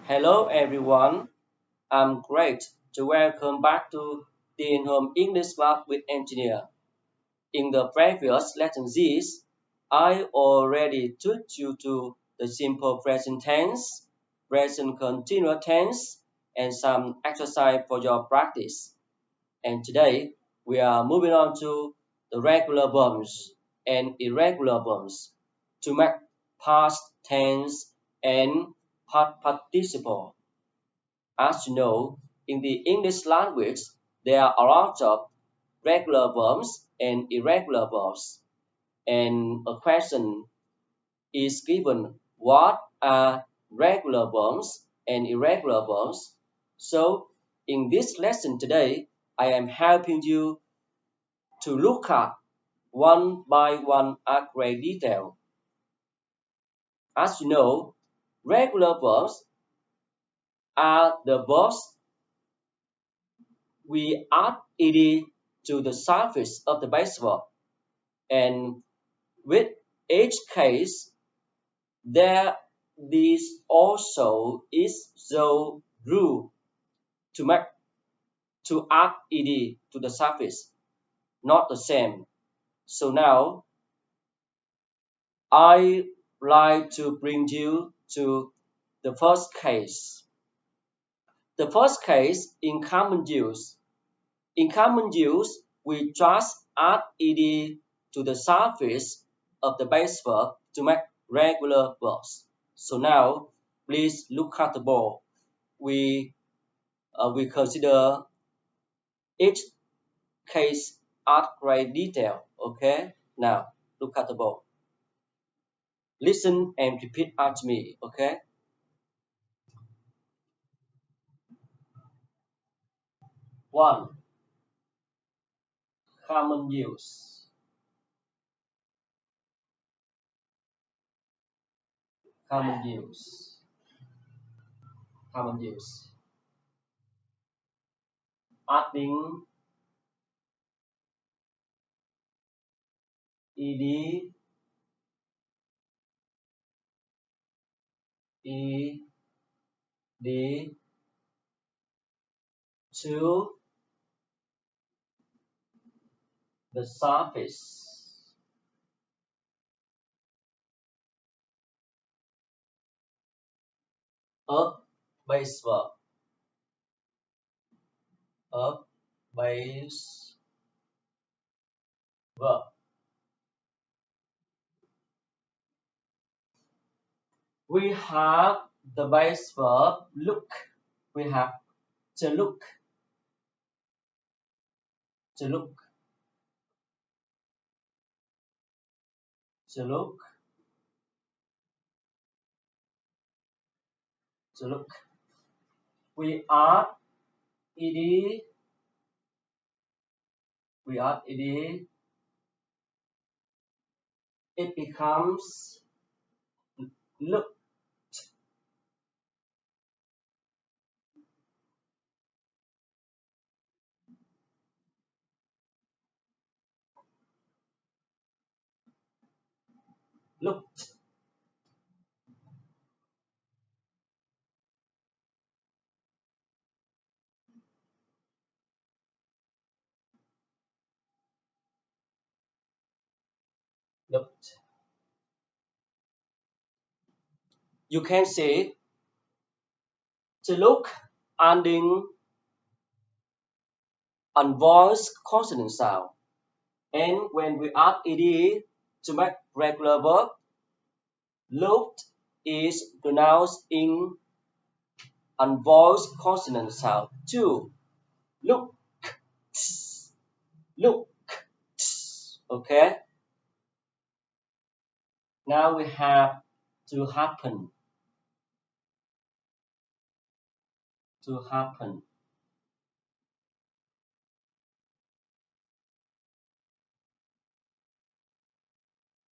Hello everyone, I'm great to welcome back to the in-home English class with engineer. In the previous lessons, I already took you to the simple present tense, present continuous tense, and some exercise for your practice. And today we are moving on to the regular verbs and irregular verbs to make past tense and past participle. As you know, in the English language, there are a lot of regular verbs and irregular verbs. And a question is given, what are regular verbs and irregular verbs? So, in this lesson today, I am helping you to look at one by one at great detail. As you know, regular verbs are the verbs we add ed to the suffix of the base verb, and with each case, there this also is the rule to make to add ed to the suffix, not the same. So now I like to bring you to the first case. The first case in common use. In common use, we just add ed to the suffix of the base verb to make regular verbs. So now, please look at the board. We consider each case at great detail. Okay. Now, look at the board. Listen and repeat after me. Okay. One, common use. Common use. Common use. Adding ed ed to the surface of base verb of base verb. We have the base verb look. We have to look, to look, to look, to look. We add ed, we add ed, it becomes look. Looked. Looked. You can say to look adding unvoiced consonant sound. And when we add ed to make regular verb, looked is pronounced in unvoiced consonant sound too. Look, look. Okay. Now we have to happen. To happen.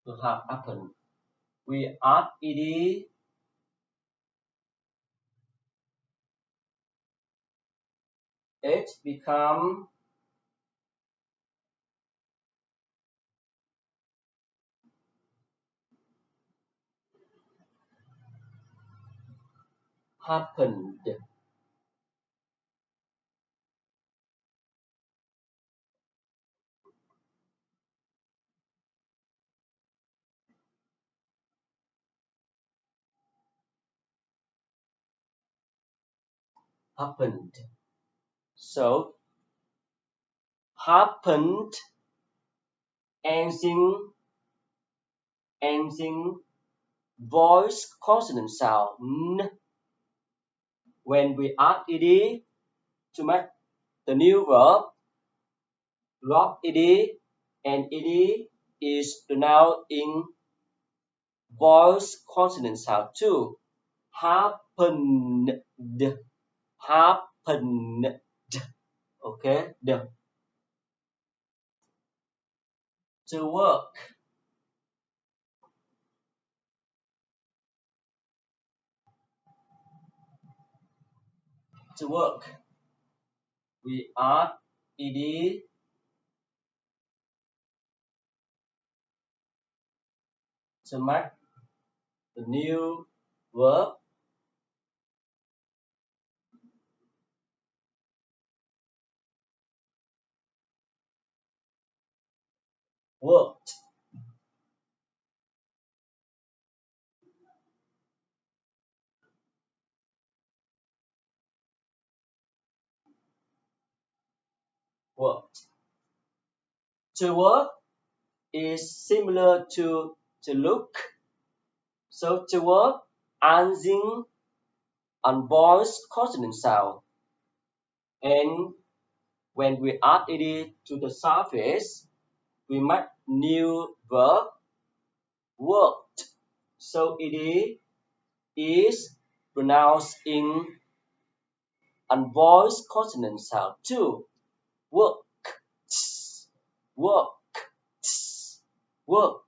To have happened. We add ed. It become happened, happened. So happened, ending voice consonant sound n. When we add ed to make the new verb, drop ed, and ed is pronounced in voice consonant sound too. Happened, happened. Okay, the to work, to work. We add ed to make the new verb, worked, worked. To work is similar to look. So to work, ending on voice consonant sound. And when we add ed to the suffix, we make new verb, worked. So ed is pronounced in unvoiced consonant sound too. Work, work, work.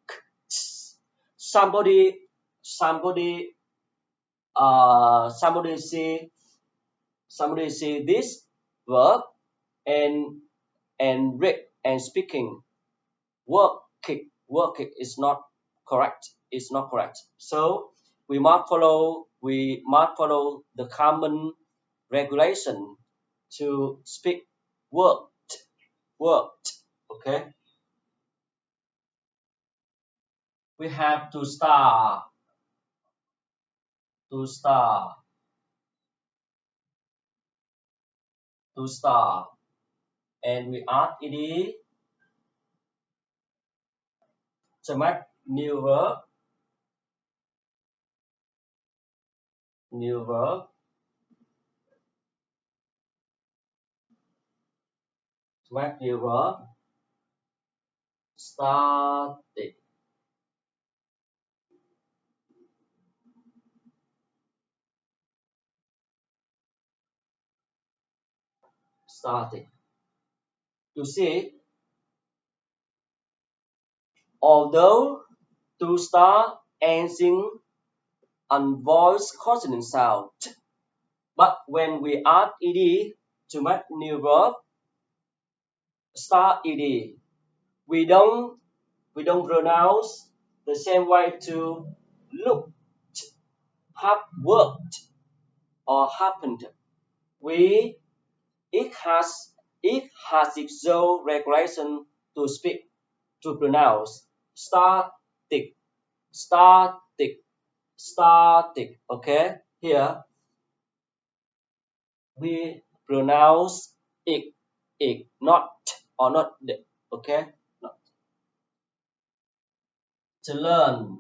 Somebody, somebody see this verb and read and speaking. Work it is not correct. It's not correct. So we must follow the common regulation to speak worked. Okay, we have to start to start, and we add ed to make new verb to make new verb, started, started. You see, although to start ending on voice consonant sound, but when we add ed to make new verb, start ed, we don't pronounce the same way to looked, have worked, or happened. We it has its own regulation to speak, to pronounce. Static, static, static. Okay, here we pronounce it, not or not the. Okay, not. To learn,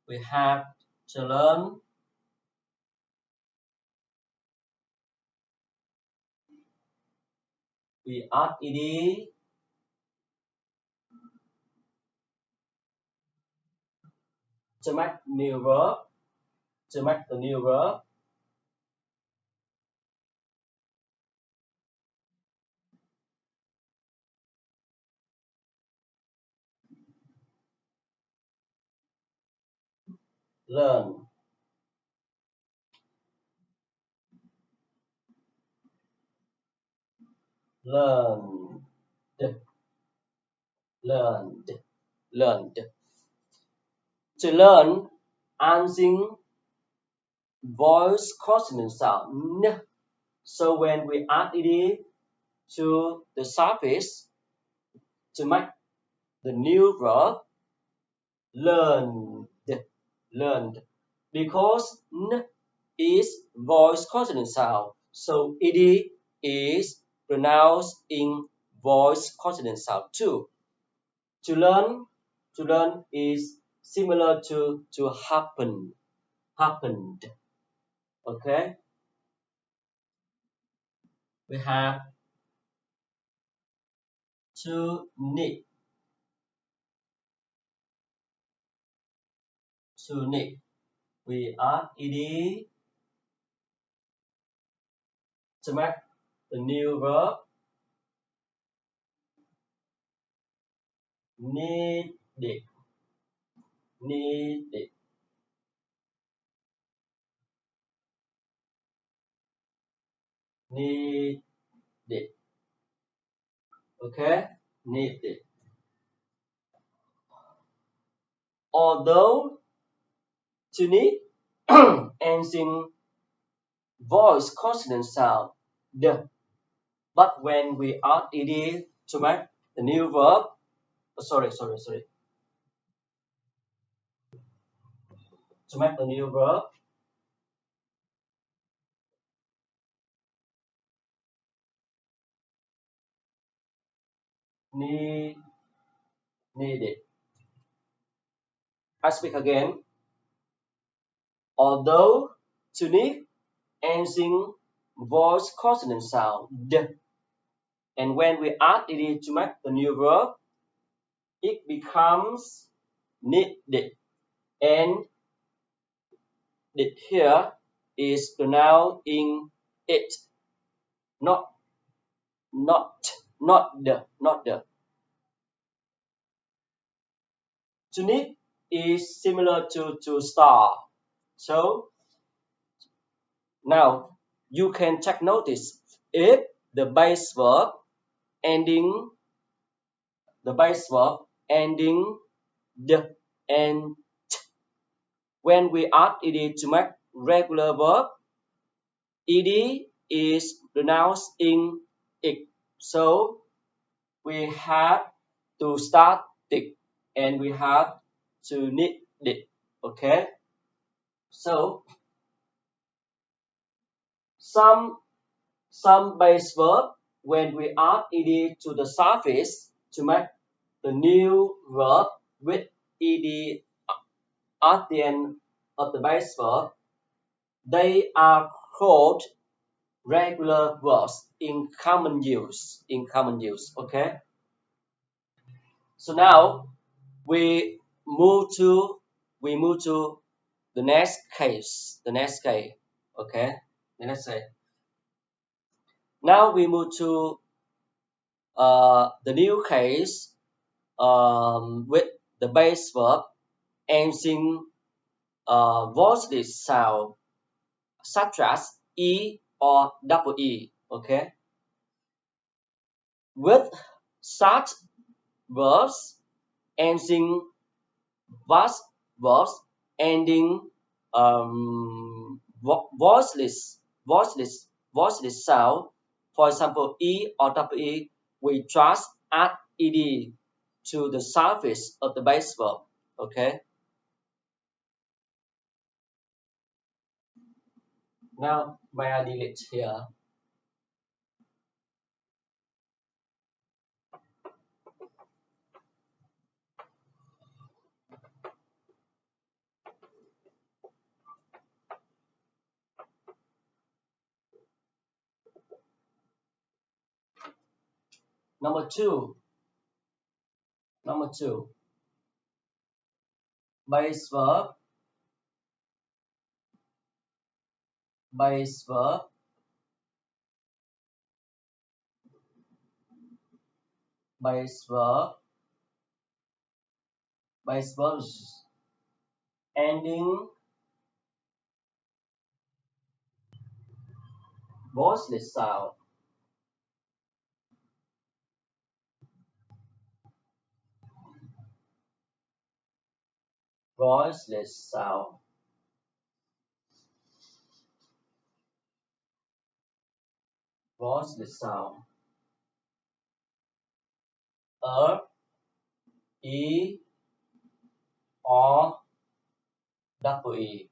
we have to learn, we add ed to make new verb, to make the new verb, learn, learned, learned, learned. To learn, ending voice consonant sound n. So when we add ed to the suffix to make the new verb learned, learned, because n is voice consonant sound, so ed is pronounced in voice consonant sound too. To learn is similar to happen, happened. Okay, we have to need, to need. We add ed to make the new verb needed, needed, needed. Okay, needed. Although to need ends in voice consonant sound the, but when we add ed to make the new verb, sorry, to make the new verb need, needed. I speak again. Although to need ends in voice consonant sound the, and when we add ed to make the new verb, it becomes needed, and it here is pronounced in it, not not not the. To need is similar to star. So now you can take notice if the base verb ending, the base verb ending the and when we add ed to make regular verb, ed is pronounced in it. So we have to start it and we have to need it. Okay. So some base verb when we add ed to the suffix to make the new verb with ed at the end of the base verb, they are called regular verbs in common use. In common use, okay. So now we move to the next case. The next case, okay. Let's say now we move to the new case with the base verb ends in voiceless sound such as e or double e. Okay, with such verbs ends in vast verbs ending voiceless sound. For example, e or double e, we just add ed to the suffix of the base verb. Okay. Now may I delete here? Number two. Number two. Base verb. Base verb. Base verb. Base verbs ending voiceless sound. Voiceless sound. voiceless sound. E or double E.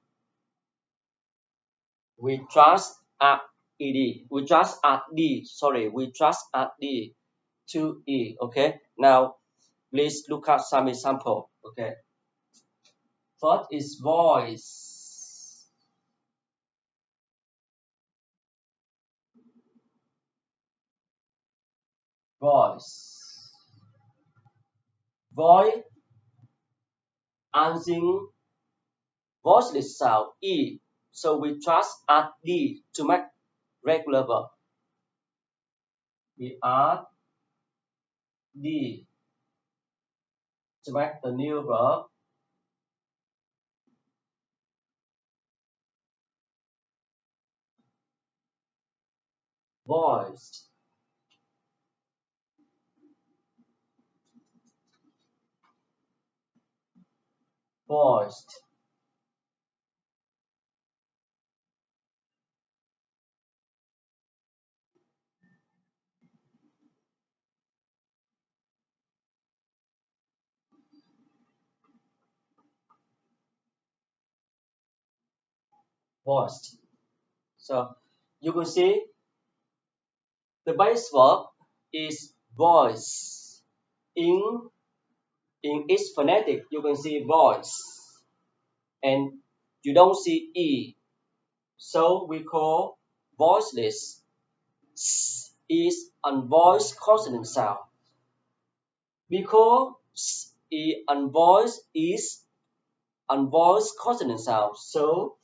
We just add ed. We just add d. Sorry, we just add d to e. Okay. Now, please look at some example. Okay. First is voice. Voice. Voice answering voiceless sound e. So we just add d to make regular verb. We add d to make the new verb. Voiced. Voiced. Voiced. So you can see the base verb is voice. In its phonetic, you can see voice, and you don't see e. So we call voiceless. S is unvoiced consonant sound. Because s is unvoiced consonant sound, so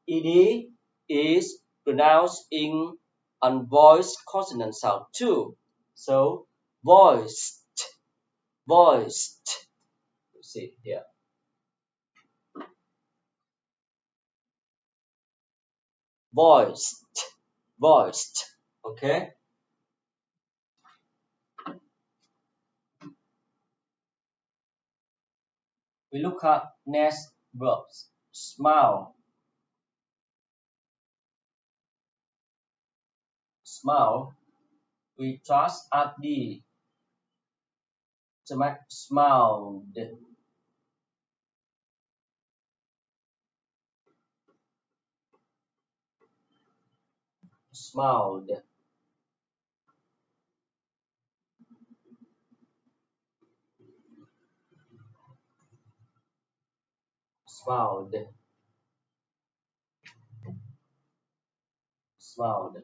ed is pronounced in unvoiced consonant sound too. So voiced, voiced. You see here. Voiced, voiced. Okay. We look at next verbs. Smile. Smile. We just add d to make smiled. Smiled. Smiled. Smiled.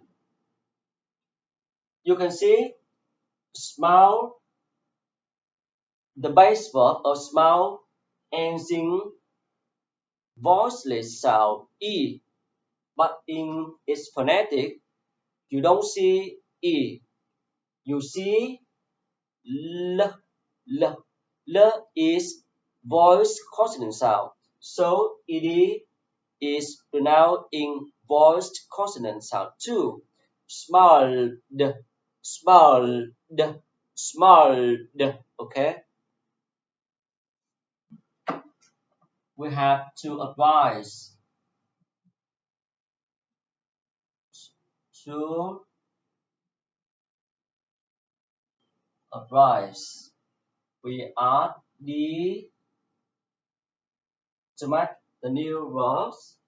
You can see smile, the base verb of smile ends in voiceless sound e, but in its phonetic, you don't see e. You see l, l. L is voiced consonant sound, so ed is pronounced in voiced consonant sound too. Smiled, smiled, smiled. Okay. We have to advise. To advise. We add d to make the new verbs.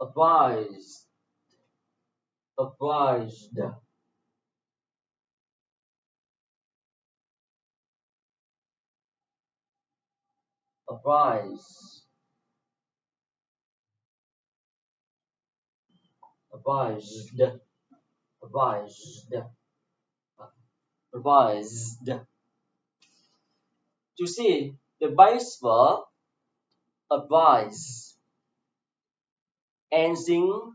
Advise, advised, advise, advised, advised, advised. You see, the base verb advise ends in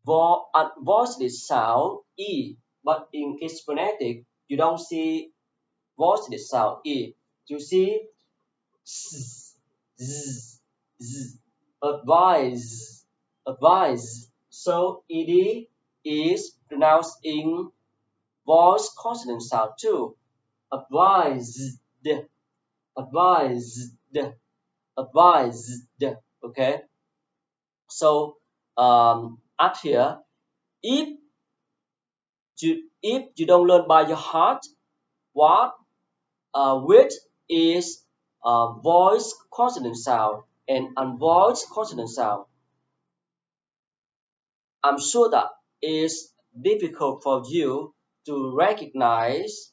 voiceless sound e, but in its phonetic, you don't see voiceless sound e. You see z, z, z, advise, advise. So ed is pronounced in voice consonant sound too. Advised, advised, advised. Okay, so at here, if you don't learn by your heart, what which is voice consonant sound and unvoiced consonant sound, I'm sure that it's difficult for you to recognize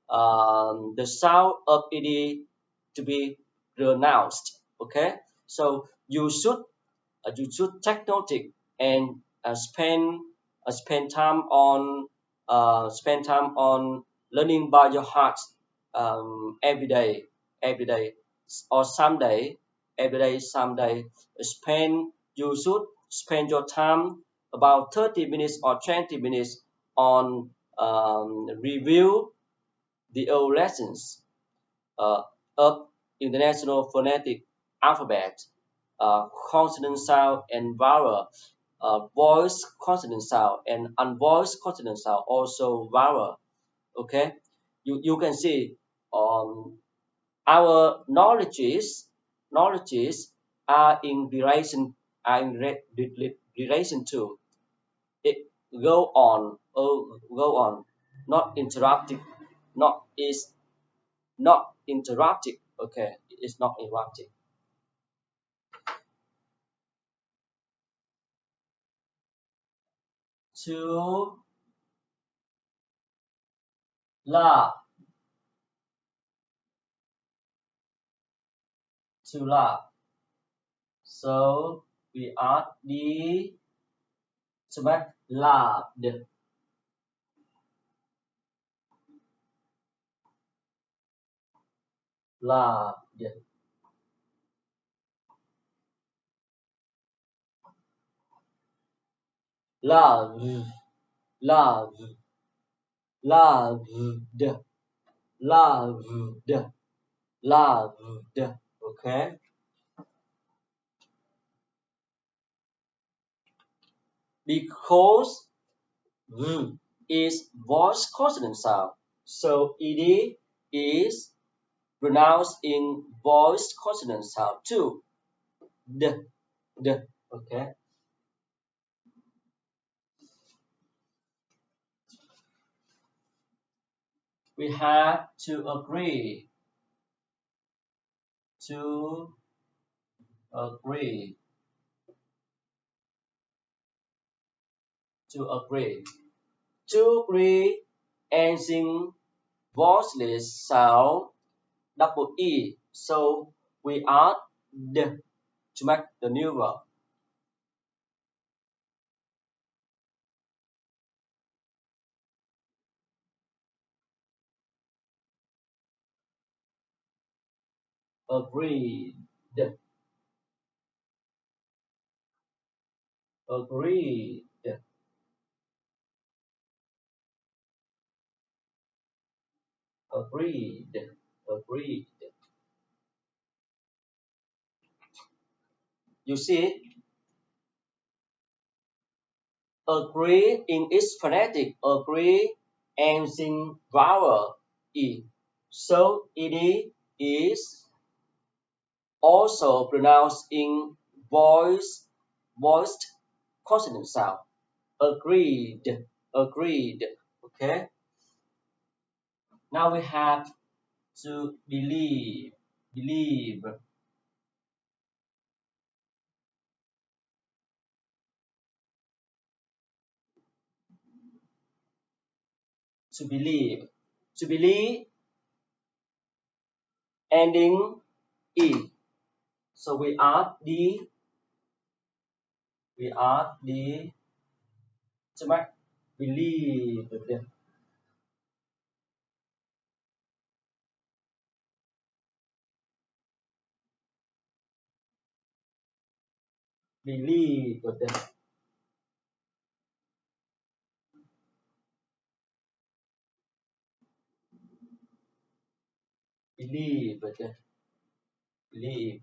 the sound of ed to be pronounced. Okay, so you should take notice and spend time on learning by your heart every day, every day, or someday, every day, someday. You should spend your time about 30 minutes or 20 minutes on review the old lessons uh, of International Phonetic Alphabet, consonant sound and vowel, voice consonant sound and unvoiced consonant sound, also vowel. Okay, you can see our knowledges are in relation to it. Go on, not interrupted, not is not interrupted. Okay, it's not interrupted. To la, to la. So we add the subject la, la, love, love, loved, loved, loved. Okay, because v is voice consonant sound, so ed is pronounced in voice consonant sound too. D, d. Okay, we have to agree, to agree, to agree, to agree, and sing voiceless sound double e. So we add d to make the new verb. Agreed, agreed, agreed, agreed. You see, agree in its phonetic agree and sing vowel e. So ed is also pronounced in voiced consonant sound. Agreed, agreed. Okay. Now we have to believe, believe, to believe, to believe, ending e. So we add the to make believe, believe, believe, believe.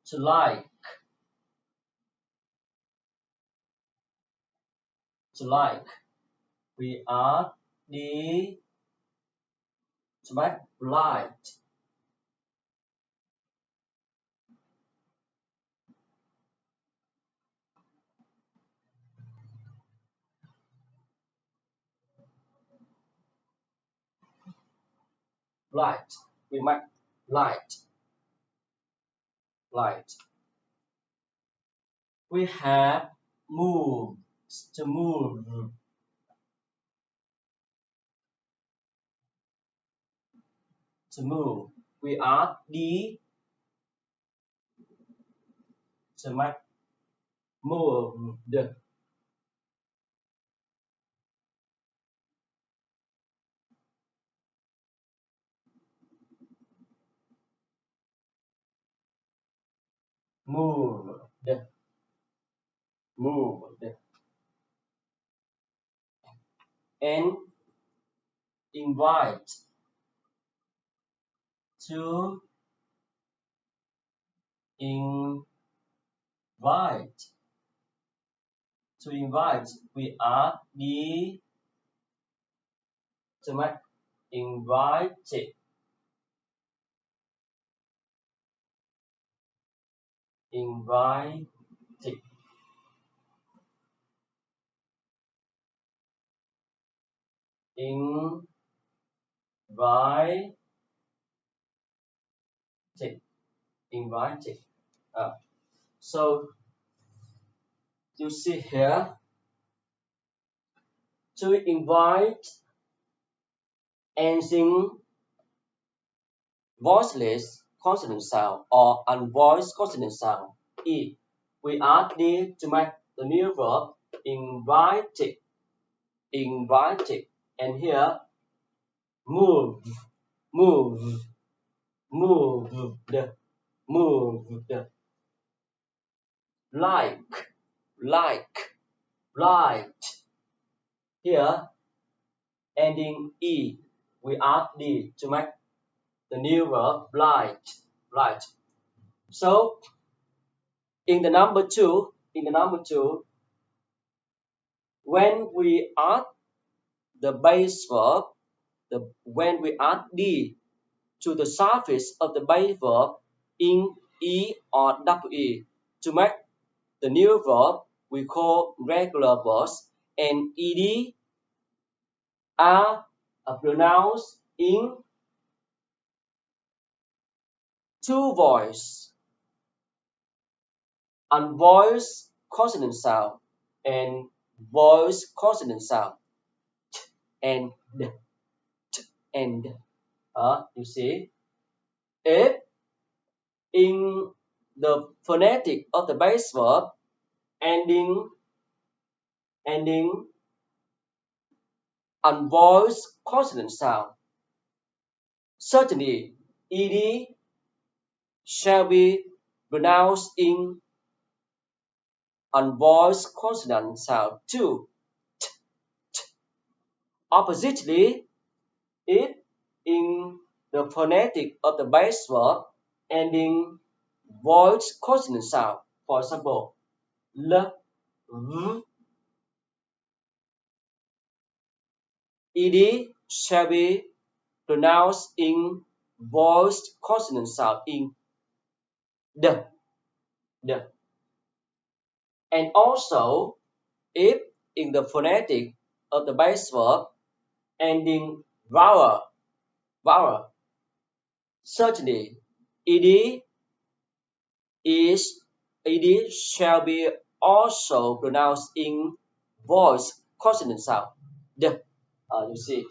To like, to like. We are the to make light. Light. We make light. Light. We have move. To move. To move. We are the to make move. Move. Move. And invite. To invite. To invite. We are the to make invited. Invited. Invited. Invited. So you see here, to invite anything voiceless consonant sound or unvoiced consonant sound. We add the to make the new verb invited. Invited. And here move. Move. Moved. Moved. Like. Like. Light. Here ending e. We add the to make the new verb light. Light. So in the number two, when we add the base verb, when we add d to the suffix of the base verb in e or we to make the new verb we call regular verbs, and ed are pronounced in two voice, unvoiced consonant sound and voiced consonant sound, and and you see, if in the phonetic of the base verb ending unvoiced consonant sound, certainly ed shall be pronounced in unvoiced consonant sound too. Oppositely, if in the phonetic of the base verb ending voiced consonant sound, for example, l, v, ed shall be pronounced in voiced consonant sound in d. And also, if in the phonetic of the base verb ending vowel, certainly ed shall be also pronounced in voiced consonant sound. You see,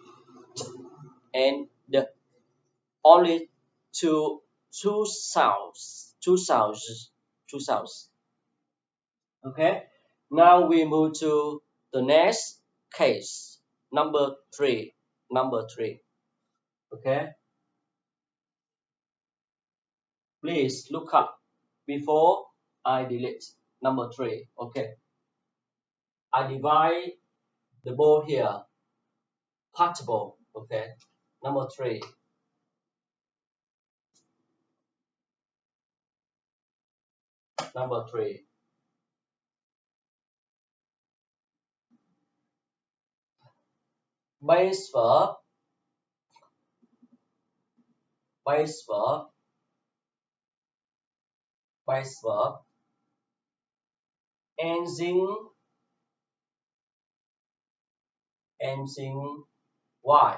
and the only two sounds. Okay. Now we move to the next case, number three. Okay. Please look up before I delete number three. Okay. I divide the board here. Partable. Okay. Number three. base verb, base verb, base verb, ending, ending y,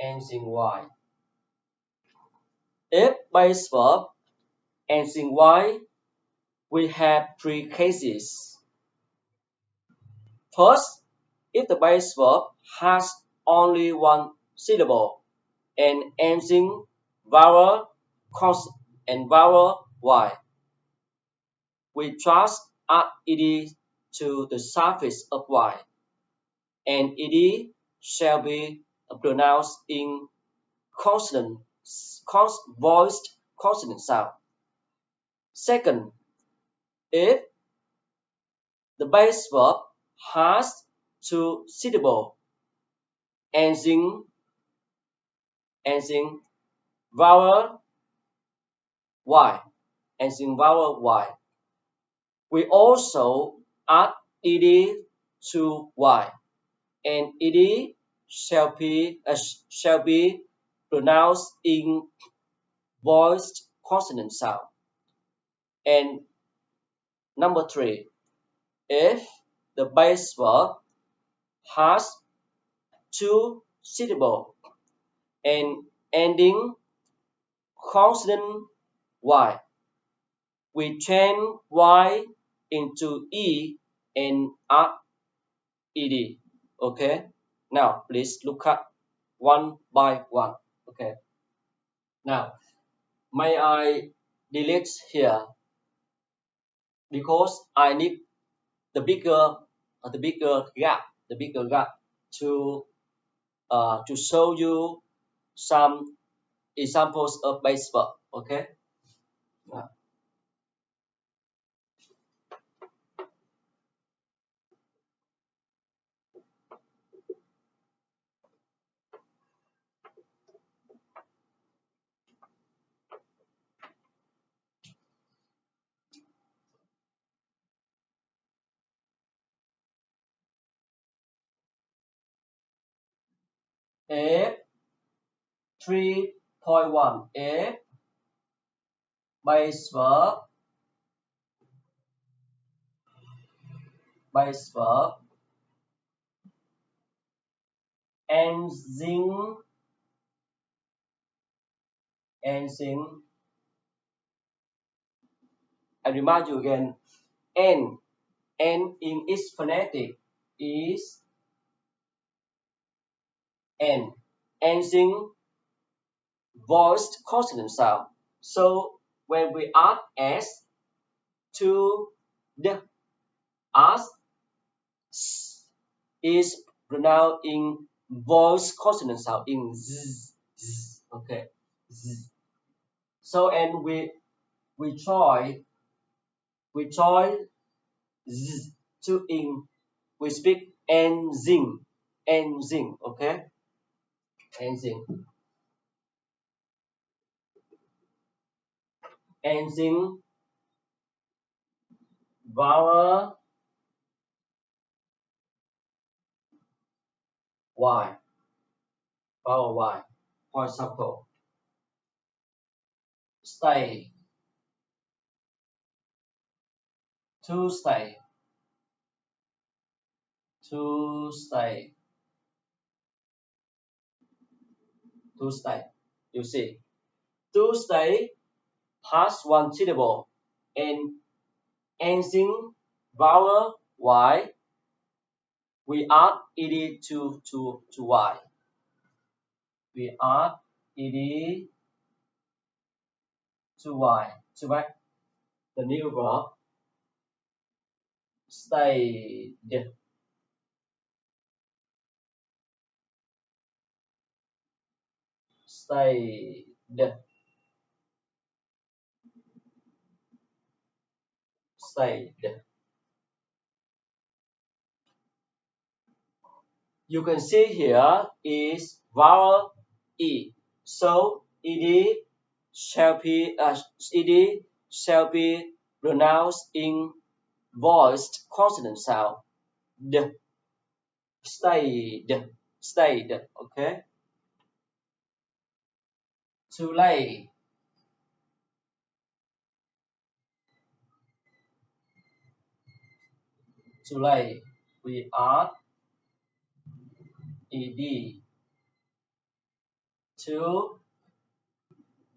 ending y. If base verb ending y, we have three cases. First, if the base verb has only one syllable and ending vowel and vowel y, we just add ed to the suffix of y, and ed shall be pronounced in consonant, voiced consonant sound. Second, if the base verb has two syllables ending vowel y, ending vowel y, we also add ed to y, and ed shall be pronounced in voiced consonant sound. And number three, if the base verb has two syllables and ending consonant y, we change y into e and add ed. Okay. Now please look at one by one. Okay. Now may I delete here because I need the bigger gap to show you some examples of base verb. Okay. Now, F 3.1 F base verb ending I remind you again, N in its phonetic is N, ending voiced consonant sound. So when we add S to the as is pronounced in voiced consonant sound in z, z. Okay, z. So and we try z to in we speak ending, okay, ending vowel y, for example, stay, to stay, to stay, to stay. You see, to stay has one syllable and ending vowel y, we add ed to y. We add ed to y to make the new verb stayed, stayed, stayed. You can see here is vowel e, so ed shall be pronounced in voiced consonant sound d. stayed, okay. Too late, too late. We are ed. To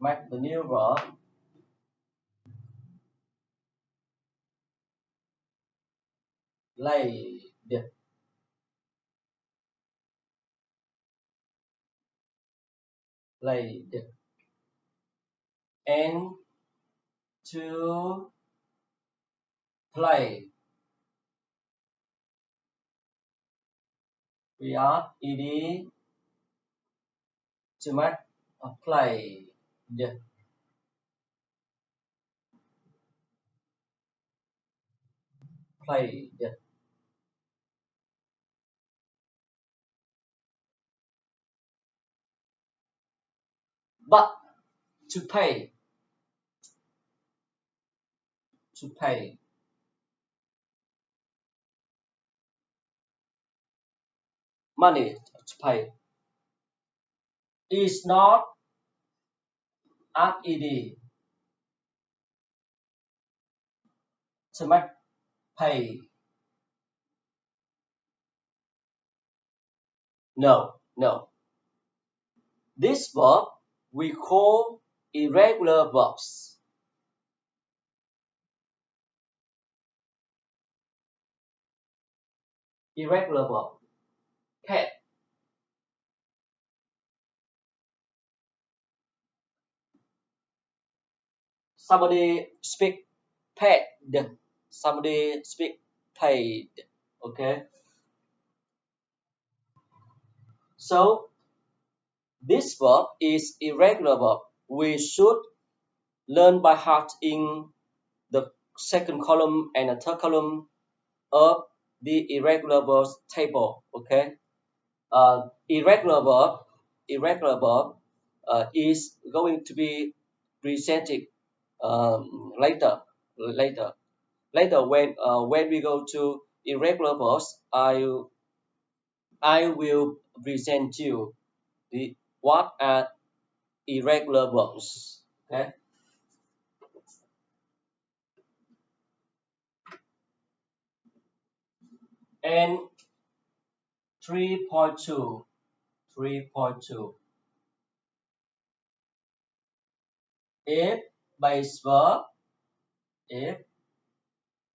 make the new verb, laid, laid. And to play, we are ed. To make a play, played. But to pay, to pay. Money to pay is not ed. To make pay. No, no. This verb we call irregular verbs. Irregular verb. Pet. Somebody speak paid. Somebody speak paid. Okay. So this verb is irregular verb. We should learn by heart in the second column and the third column of the irregular verbs table. Okay. Irregular verb is going to be presented later when we go to irregular verbs. I will present you the what are irregular verbs. Okay. And 3.2, 3.2. If base verb, if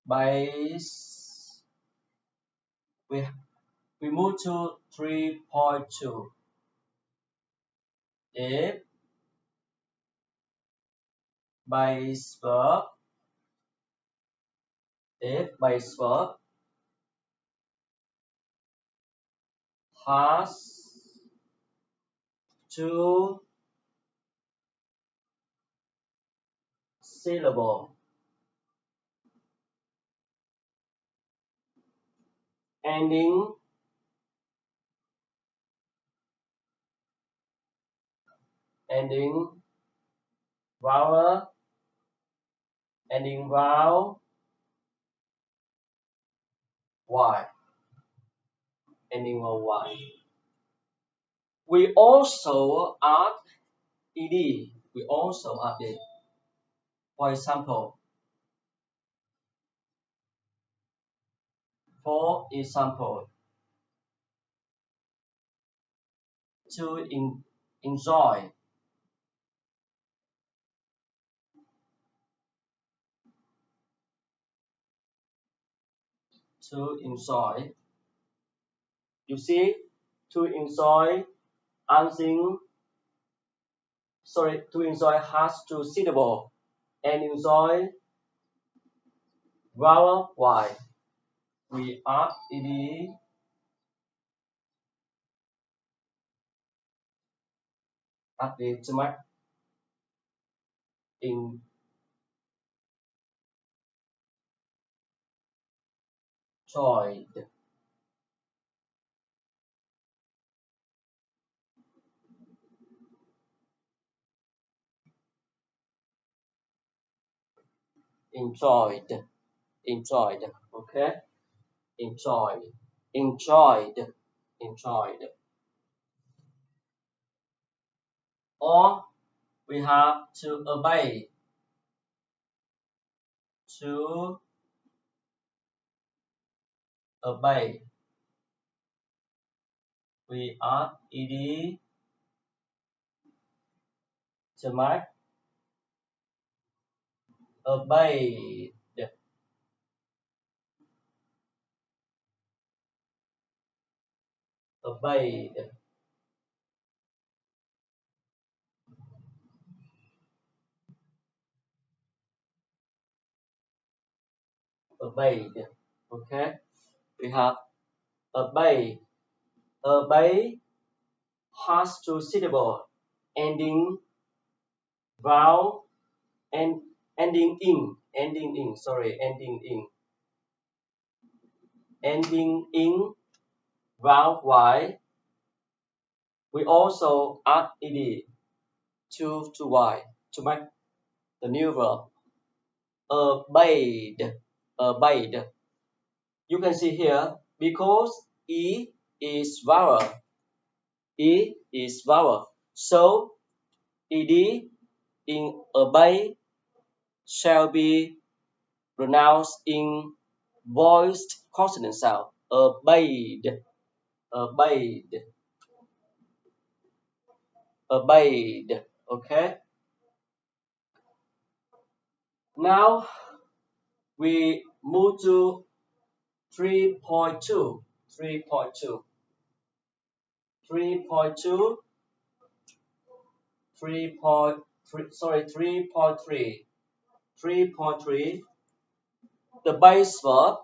base, we we move to 3.2. If base verb, if base verb has two syllable, ending ending vowel, ending vowel y, ending vowel y. We also add ed. We also add it. For example, to enjoy, to enjoy. You see, to enjoy anything. Sorry, to enjoy has two syllable and enjoy vowel y. We add ed at the to make enjoyed, enjoyed, enjoyed. Okay, enjoyed, enjoyed. enjoyed. Or we have to obey. To obey. We add ed to make obeyed. Obeyed. Obeyed. Okay. We have obey. Obey has two syllable ending vowel and ending in vowel y. We also add ed to y to make the new verb obeyed. Obeyed. You can see here because e is vowel. E is vowel. So ed in obey shall be pronounced in voiced consonant sound. Obeyed. Obeyed. Obeyed. Okay. Now we move to 3.2. 3.2. 3.2. 3.3. 3.3. The base verb.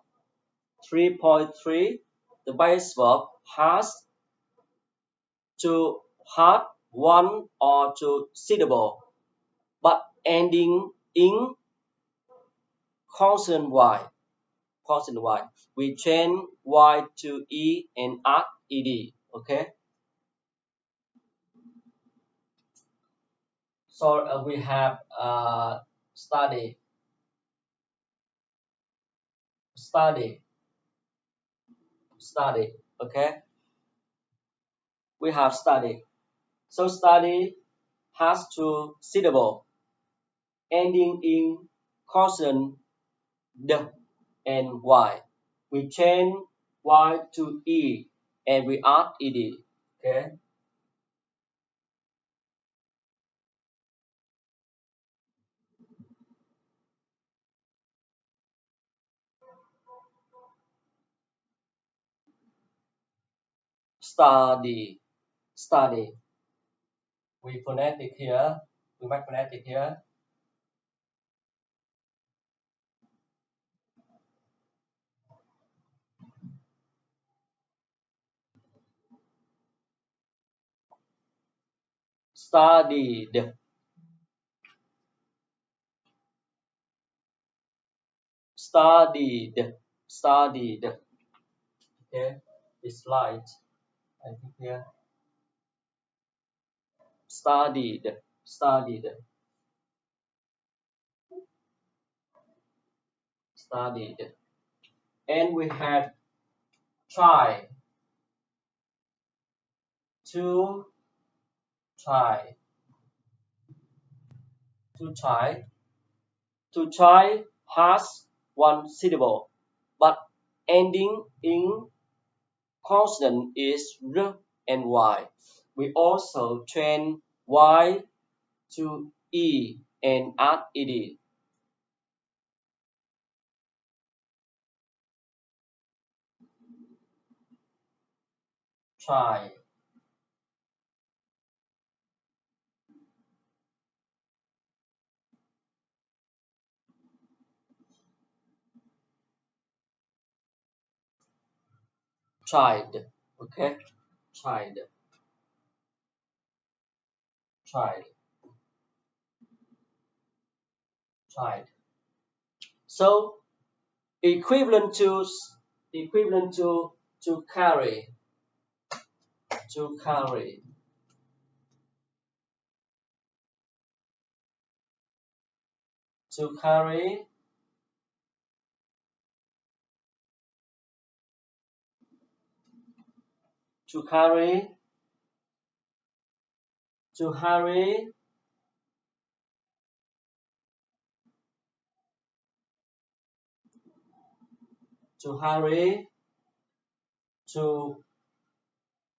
3.3. The base verb has to have one or two syllable, but ending in consonant y. Consonant y. We change y to e and add ed. Okay. So we have study. Okay. We have study. So study has two syllable ending in consonant d and y. We change y to e and we add ed. Okay. Study. Study. We phonetic here. We make phonetic here. Studied. Studied. Studied. Okay. It's light. I think here. Studied. Studied. Studied. And we have try. To try. To try. To try has one syllable, but ending in consonant is r and y. We also change y to e and add ed. Try. Tried. Okay. Tried. Tried. Tried. So equivalent to carry. To carry. To carry. to carry, to hurry, to hurry, to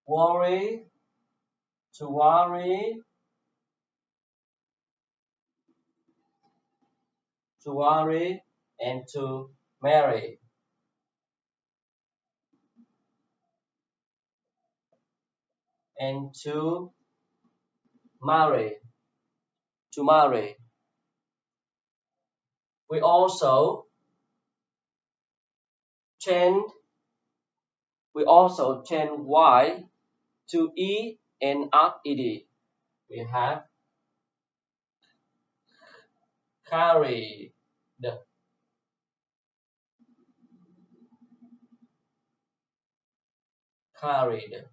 worry, to worry, to worry, and to marry. And to marry, to marry. We also change, we also change y to e and add ed. We have carried, carried,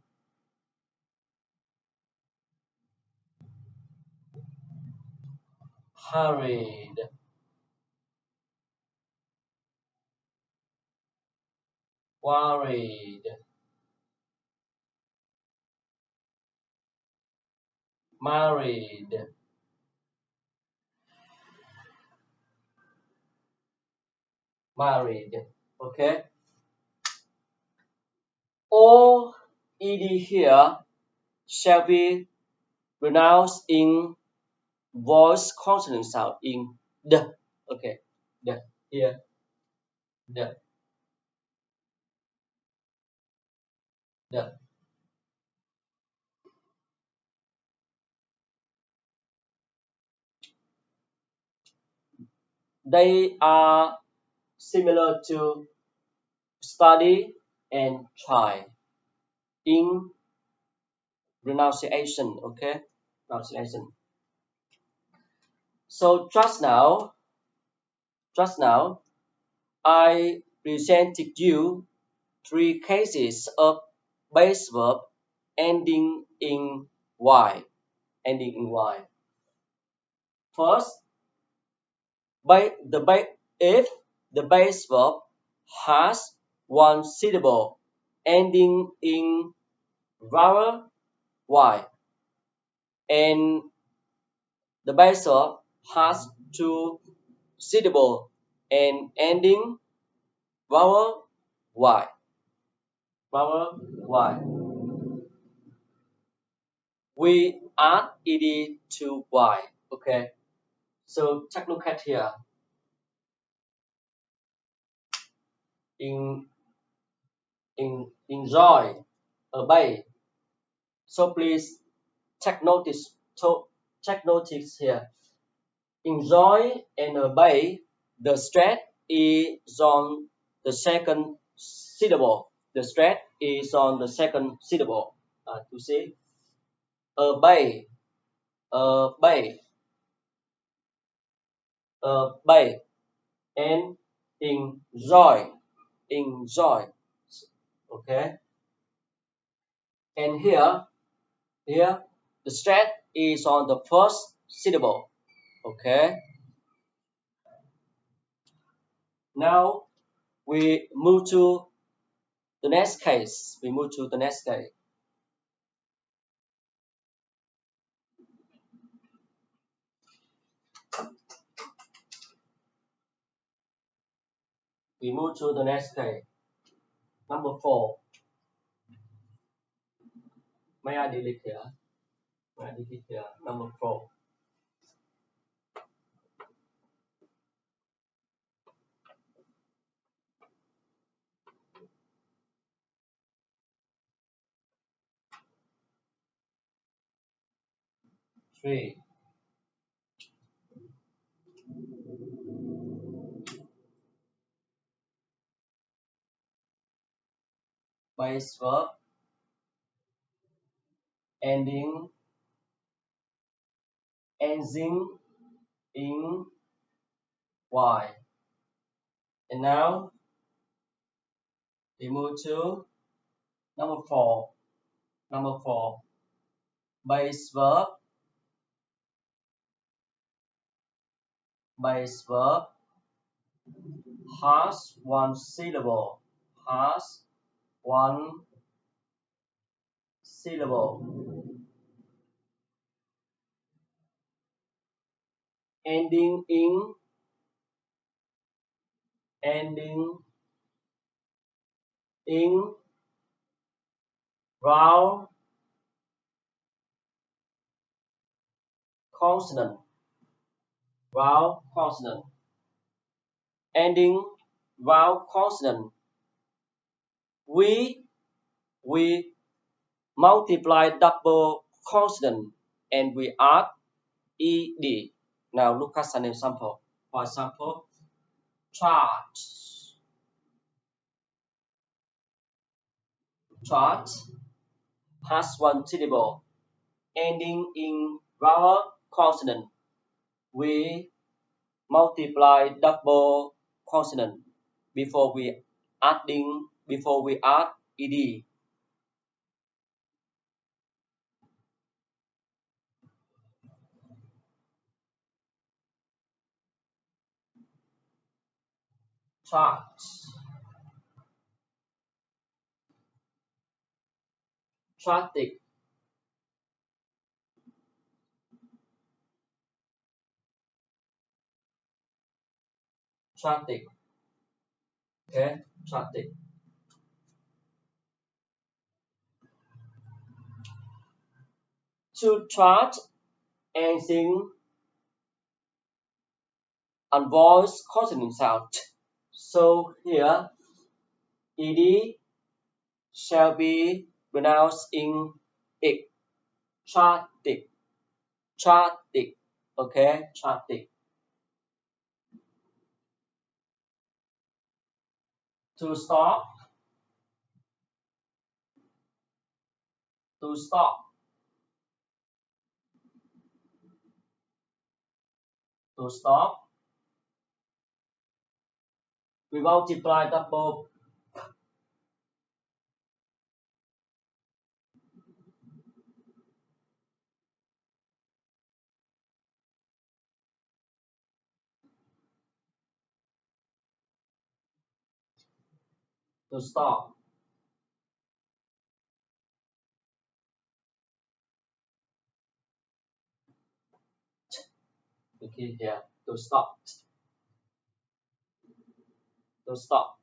hurried, worried, married, married. Okay. All ed here shall be pronounced in voice consonant sound in the. Okay. The here the the. They are similar to study and try in pronunciation. Okay, pronunciation. So just now, I presented you three cases of base verb ending in y, ending in y. First, if the base verb has one syllable ending in vowel y, and the base verb has two syllable and ending vowel y, vowel y. We add ed to y. Okay. So take a look at here. In enjoy, obey. So please take notice. Take notice here. Enjoy and obey. The stress is on the second syllable. The stress is on the second syllable. To see, obey, obey, obey, and enjoy, enjoy. Okay. And here the stress is on the first syllable. Okay. Now we move to the next case. We move to the next case. We move to the next case. Number 4. May I delete here? May I delete here? Number 4. Three. Base verb ending in y. And now we move to number 4. Number 4. Base verb has one syllable. Has one syllable. Ending in vowel consonant. Vowel consonant. Ending vowel consonant. We multiply double consonant and we add ed. Now look at an example. For example, chart. Chart has one syllable ending in vowel consonant. We multiply double consonant before we add ed. Chart. Traffic. Traffic. Okay, traffic. To chart anything and voice consonant sound. So here ed shall be pronounced in it. Traffic. Traffic. Okay, traffic. To stop. To stop. To stop. We multiply double. To stop. Okay, here. To stop. To stop.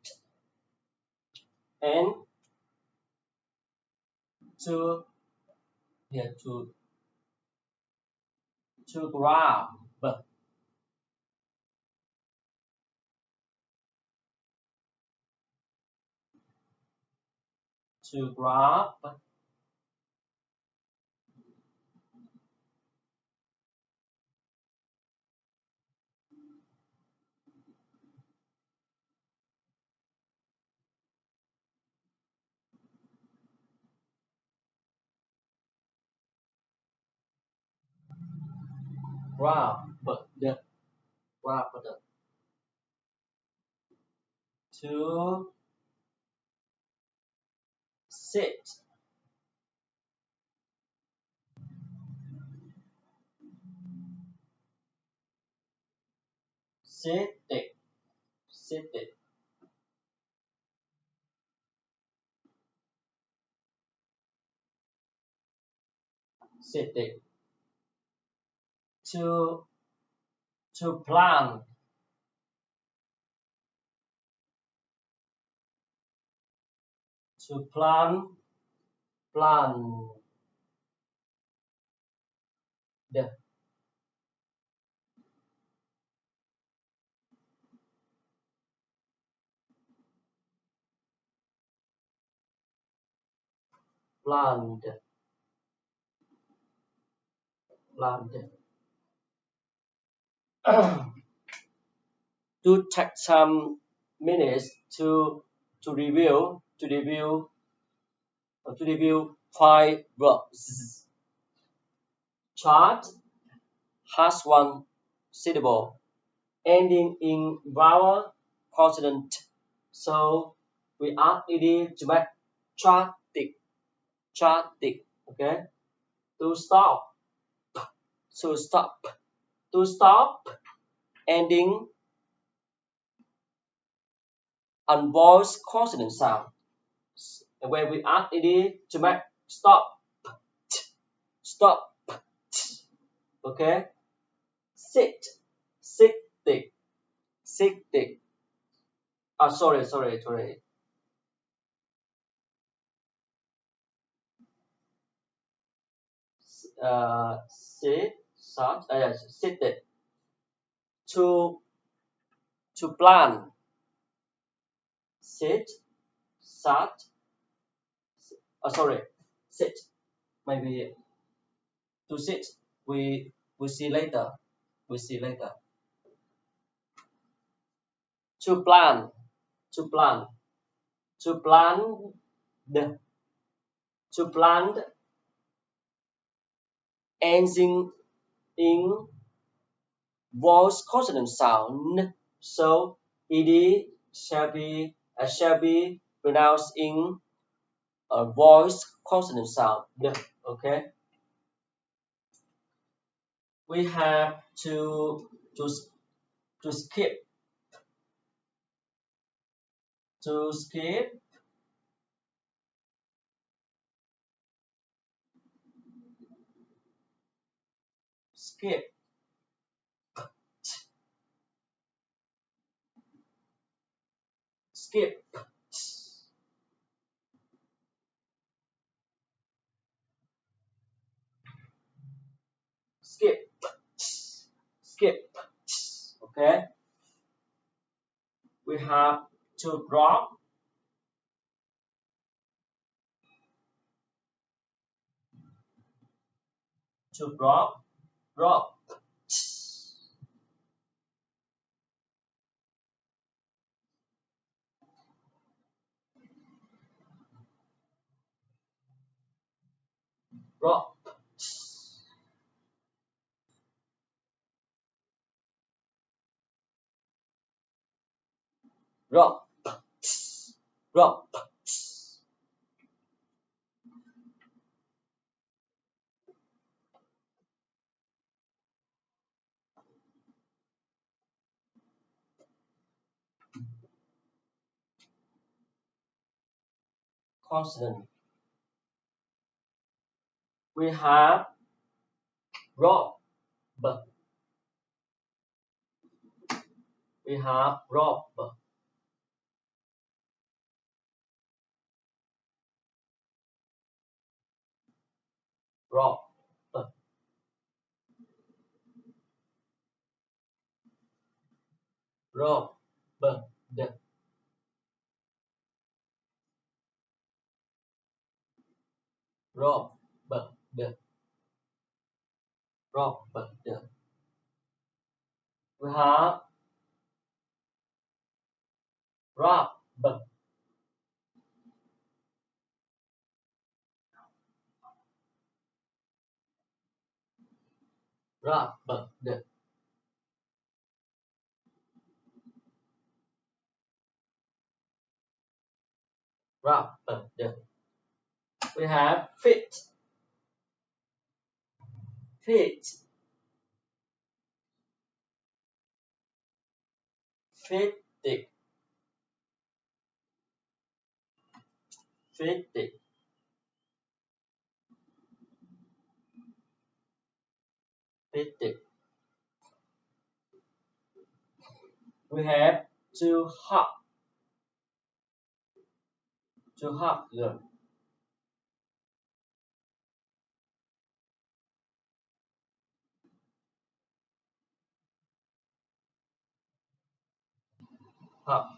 And to here to grab. To grab. Grab. Grab. To sit. Sitting. Sitting. Sitting. To plan. To plan. Plan. The planned. Planned. To take some minutes to review 5 verbs. Chart has one syllable ending in vowel consonant. So we add ed to make chartic. Chartic. Okay. To stop. To stop. To stop. Ending and voice consonant sound. And when we add ed to make stop stop. Okay. Sit, sitting, sitting. Sorry. Sit, sat, yes, sitting. To plan. Sit, sat. Sorry, sit. Maybe to sit. We see later. We see later. To plan. To plan. To plan the. To plan ending in voice consonant sound. So ed shall be pronounced in a voice consonant sound. Okay. We have to to skip to skip skip skip skip skip. Okay. We have to drop to drop drop drop drop drop. Consonant. We have rob. We have rob. Rob. Rob. The. Rob. The. Rob. The. We have rob. Rob. The. Rob. The. We have fit. Fit. Fitting. Fitting. Fitting. We have to hop. To hop. Hop.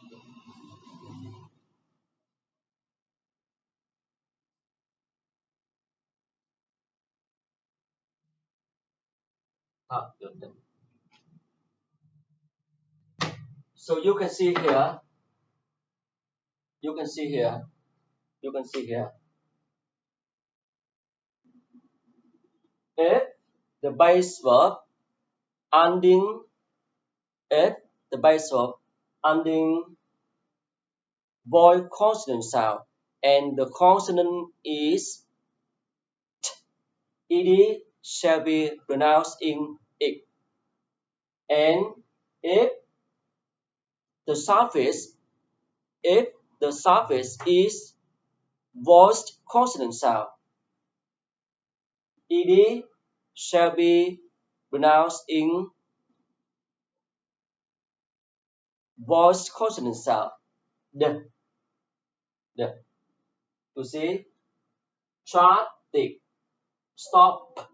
Hop. So you can see here. You can see here. You can see here. If the base verb ending if the base verb ending voiced consonant sound and the consonant is ed shall be pronounced in it. And if the suffix if the suffix is voiced consonant sound ed shall be pronounced in voice consonant sound. The. You see, traffic, stop,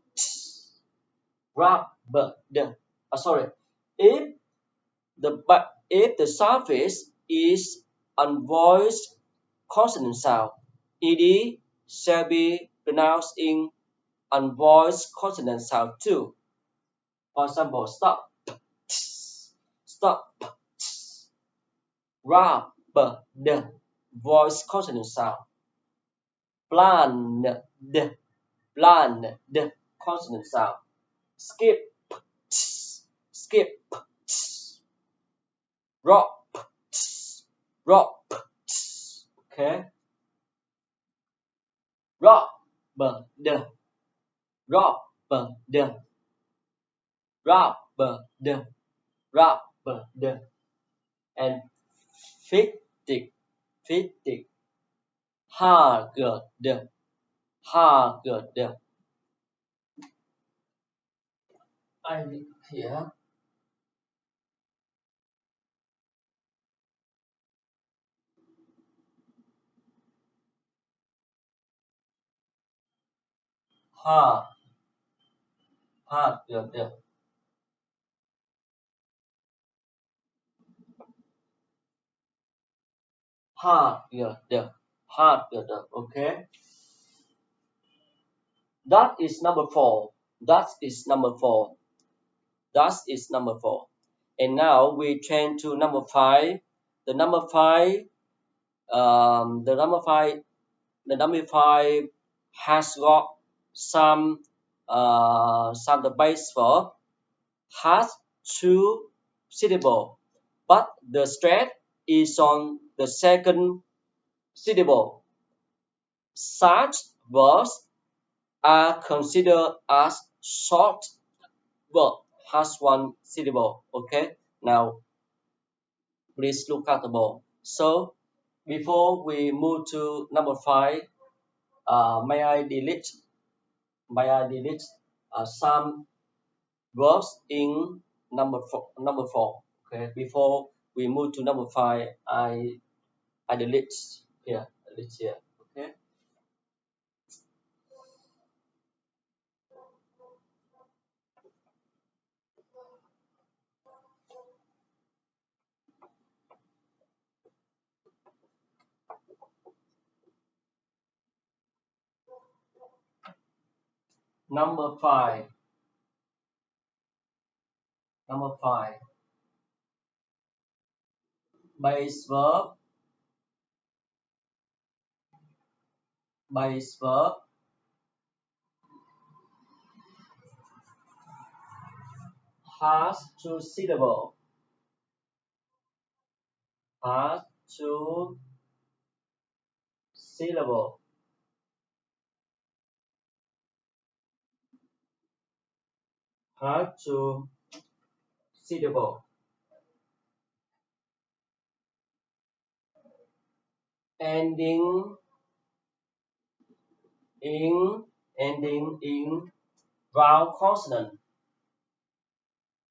rubber. Sorry. If the suffix is unvoiced consonant sound, ed shall be pronounced in unvoiced consonant sound too. For example, stop, rubber, voice consonant sound. Bland, consonant sound. Skip, rock, okay. Rubber, and fitting, haggard. I need here. Haggard. Haggard. Okay. That is number 4. That is number 4. And now we change to number 5. The number 5, the number 5 has got some the base verb has 2 syllable, but the stress is on the second syllable. Such verbs are considered as short verb has 1 syllable. Okay, now please look at the board. So before we move to number 5, may I delete some verbs in number 4. Okay, before we move to number 5, I delete here. Okay. Number 5. Base verb has 2 syllable. Has 2 syllable. Has 2 syllable. Ending in vowel consonant.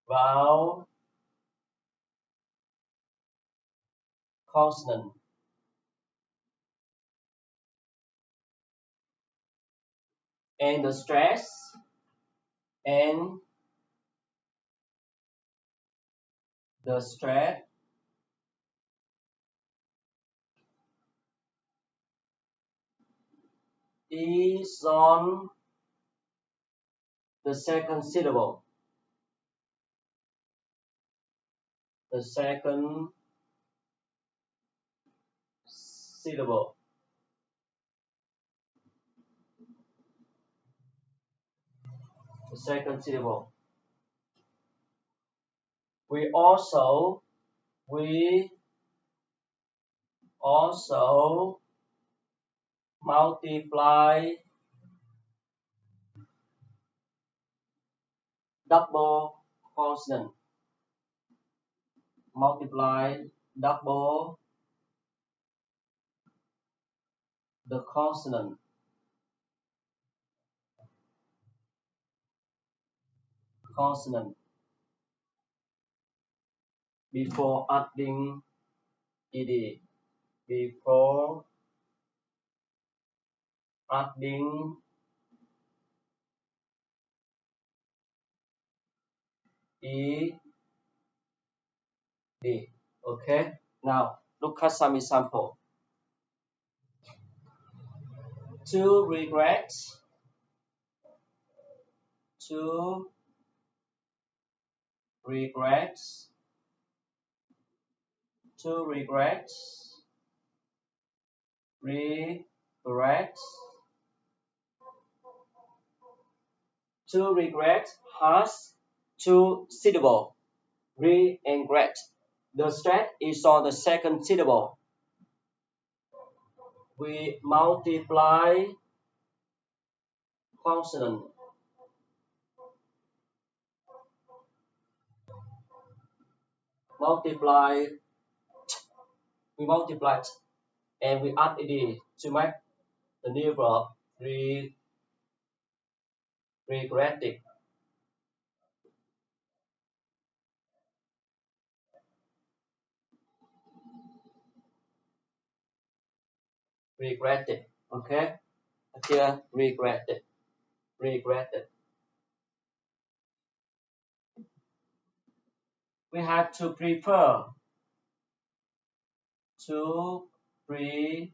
Vowel consonant. And the stress is on the second syllable. The second syllable. We also multiply double consonant. Multiply double the consonant. consonant before adding ed. Before adding ed. Okay. Now look at some example. To regret. To regret. To regret. Regret. To regret has two syllables, re and gret. The stress is on the second syllable. We multiply consonant. We multiply it and we add ed to make the new verb regretted. Regretted. Okay. Here regretted. Regretted. We have to prepare. To prepare.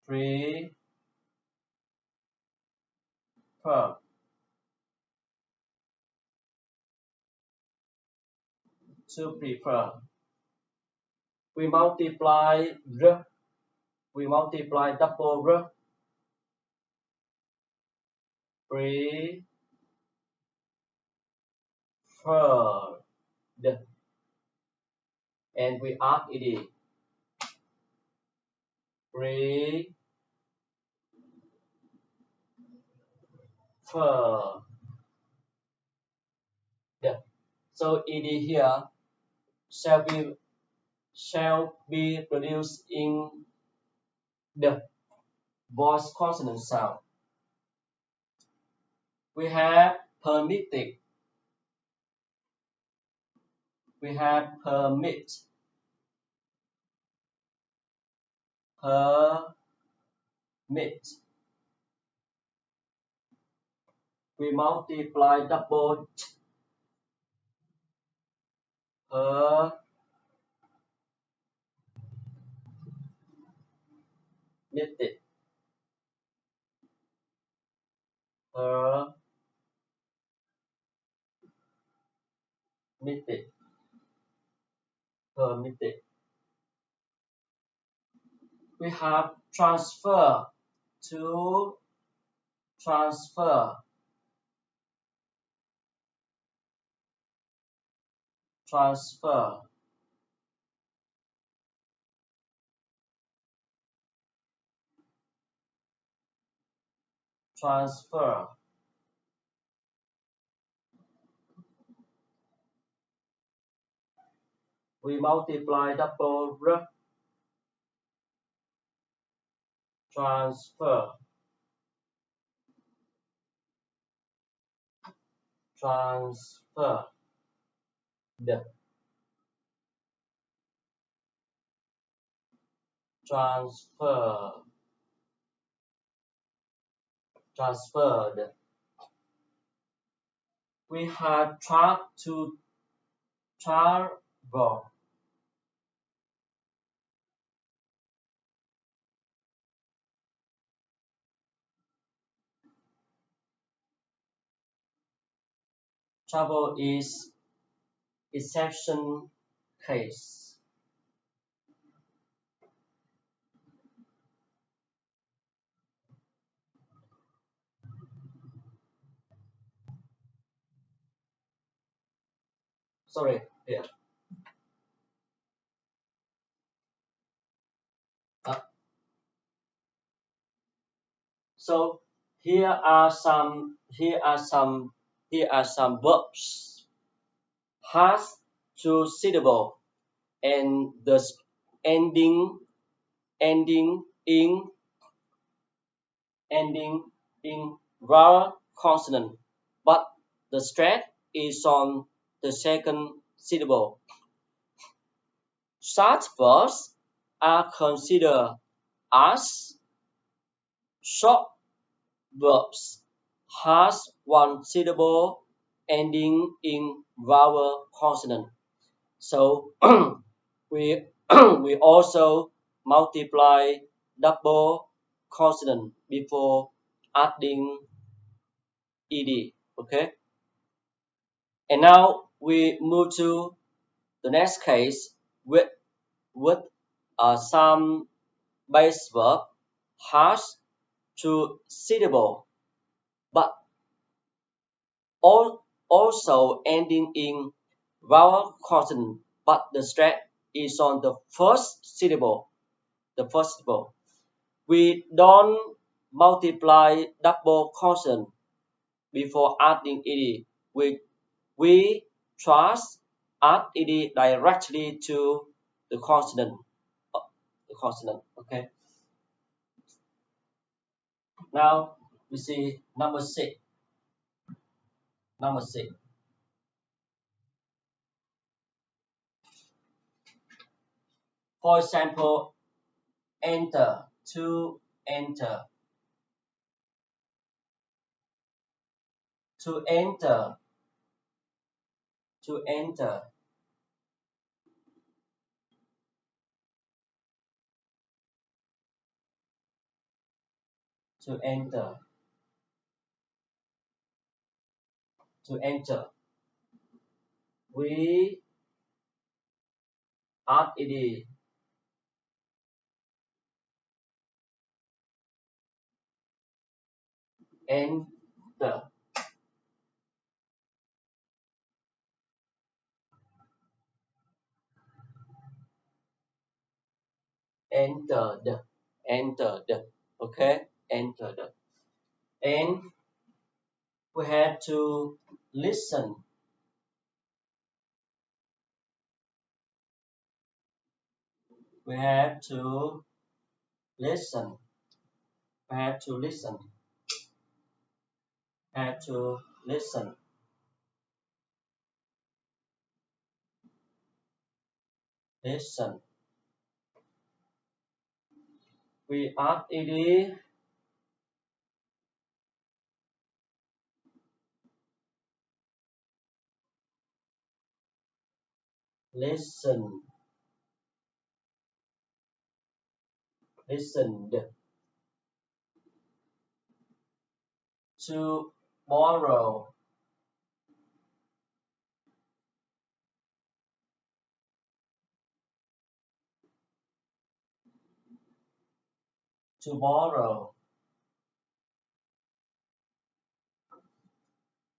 Prepare. To prepare. We multiply r. We multiply double r. Preferred. And we add ed. Preferred. So ed here shall be produced in the voice consonant sound. We have permitted. We have permit. Permit. We multiply double t. Permitted. Permitted. Permitted. We have transfer. To transfer. Transfer. Transfer. We multiply double r. Transfer. Transfer. Transfer. Transferred. We have to travel. Travel is exception case. Sorry, here. So here are some verbs. Has two syllable and the ending ending in vowel consonant, but the stress is on the second syllable. Such verbs are considered as short verbs has one syllable ending in vowel consonant. So we we also multiply double consonant before adding ed. Okay. And now we move to the next case with some base verb has two syllable but also ending in vowel consonant, but the stress is on the first syllable. The first syllable. We don't multiply double consonant before adding ed. We just add ed directly to the consonant. The consonant. Okay. Now we see number six. Number six. For example, enter, to enter, to enter, to enter, to enter, to enter. We add ed, enter, entered, entered. Okay, entered. And we have to listen. We have to listen. We have to listen. Have to listen. Listen. We add ed, listen, listened. To borrow, to borrow,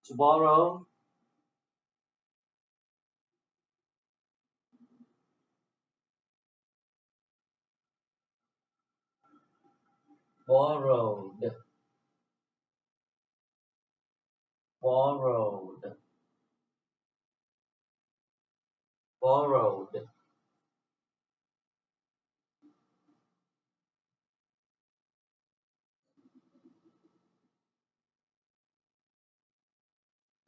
to borrow, borrowed, borrowed, borrowed.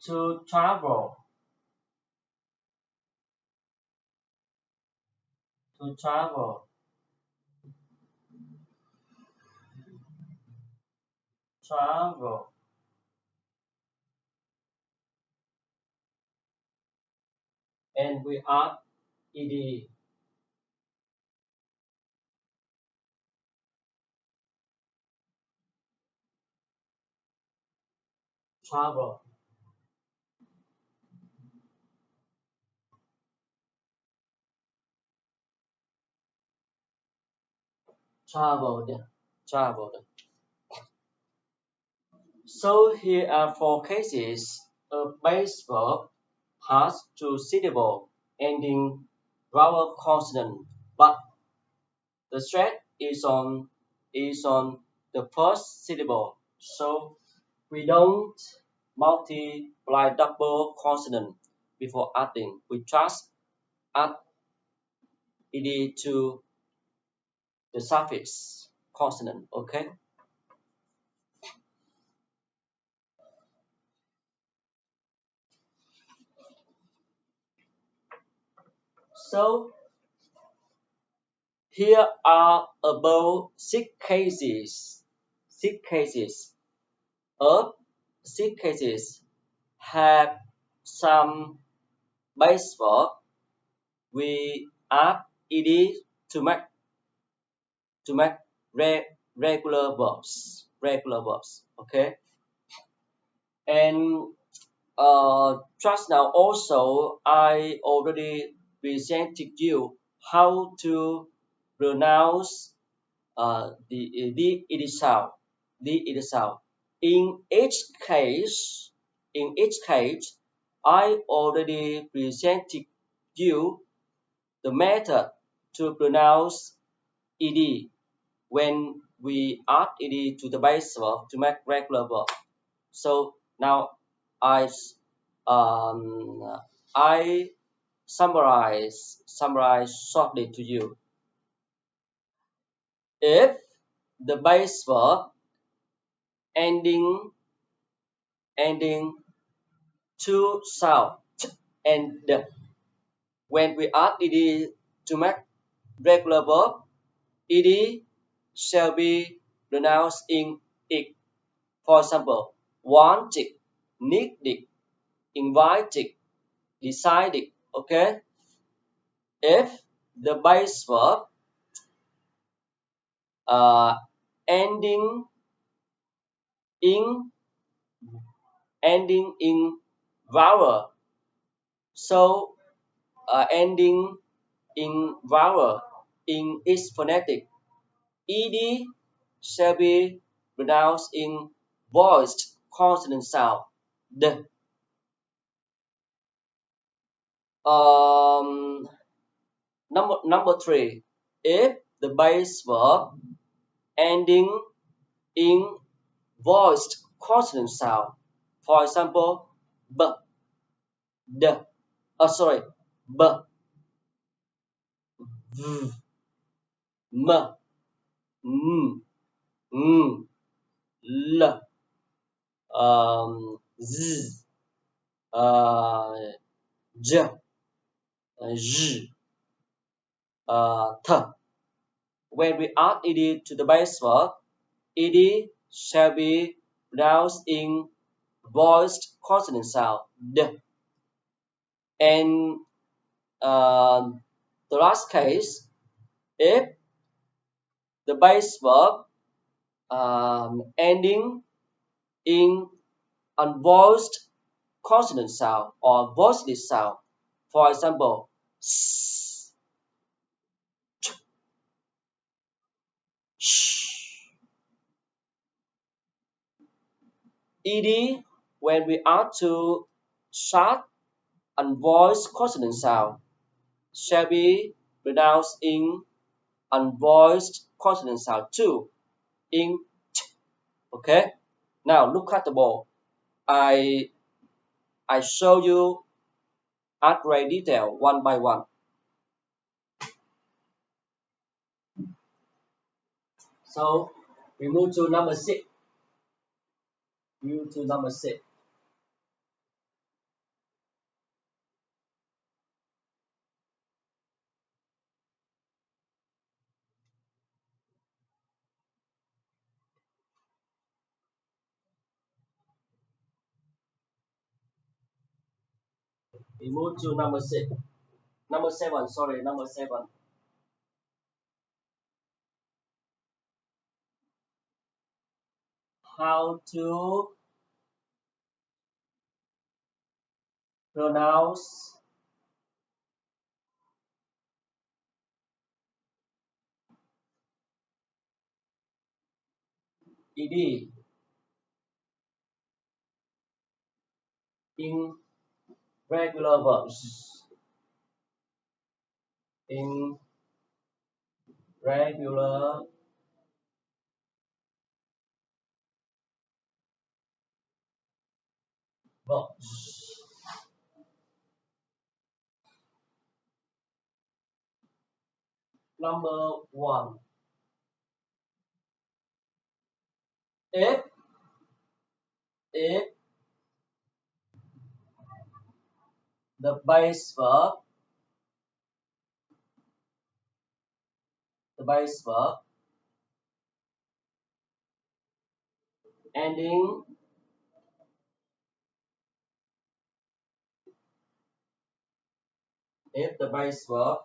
To travel, to travel, travel. And we add ed, travel, traveled, traveled. So here are four cases. A base verb has two syllables ending vowel consonant, but the stress is on the first syllable. So we don't multiply double consonant before adding. We just add ed to the suffix consonant. Okay. So here are about six cases of six cases have some base verb. We add ed to make regular verbs. Okay, and just now also I already presented you how to pronounce the sound, the sound. In each case, in each case, I already presented you the method to pronounce ed when we add ed to the base verb to make regular verb. So now I um, I summarize shortly to you. If the base verb ending to sound and the, when we add ed to make regular verb, ed shall be pronounced in it. For example, wanted, needed, invited, decided. Okay. If the base verb uh, ending in vowel, so ending in vowel in its phonetic, ed shall be pronounced in voiced consonant sound. The um, number three, if the base verb ending in voiced consonant sound, for example, b, d, sorry, b, v, m, n, n, l, z, j, j, t. When we add ed to the base verb, ed shall be pronounced in voiced consonant sound. D. And the last case, if the base verb ending in unvoiced consonant sound or voiceless sound, for example, s, ch, sh, ed when we add to short unvoiced consonant sound shall be pronounced in unvoiced consonant sound too, in ch. Okay. Now look at the board. I show you at great detail one by one. So we move to number six. Move to number six. We move to number six. Number seven. Sorry, number seven. How to pronounce ed in regular verbs. In regular verbs. Number one. If the base verb ending if the base verb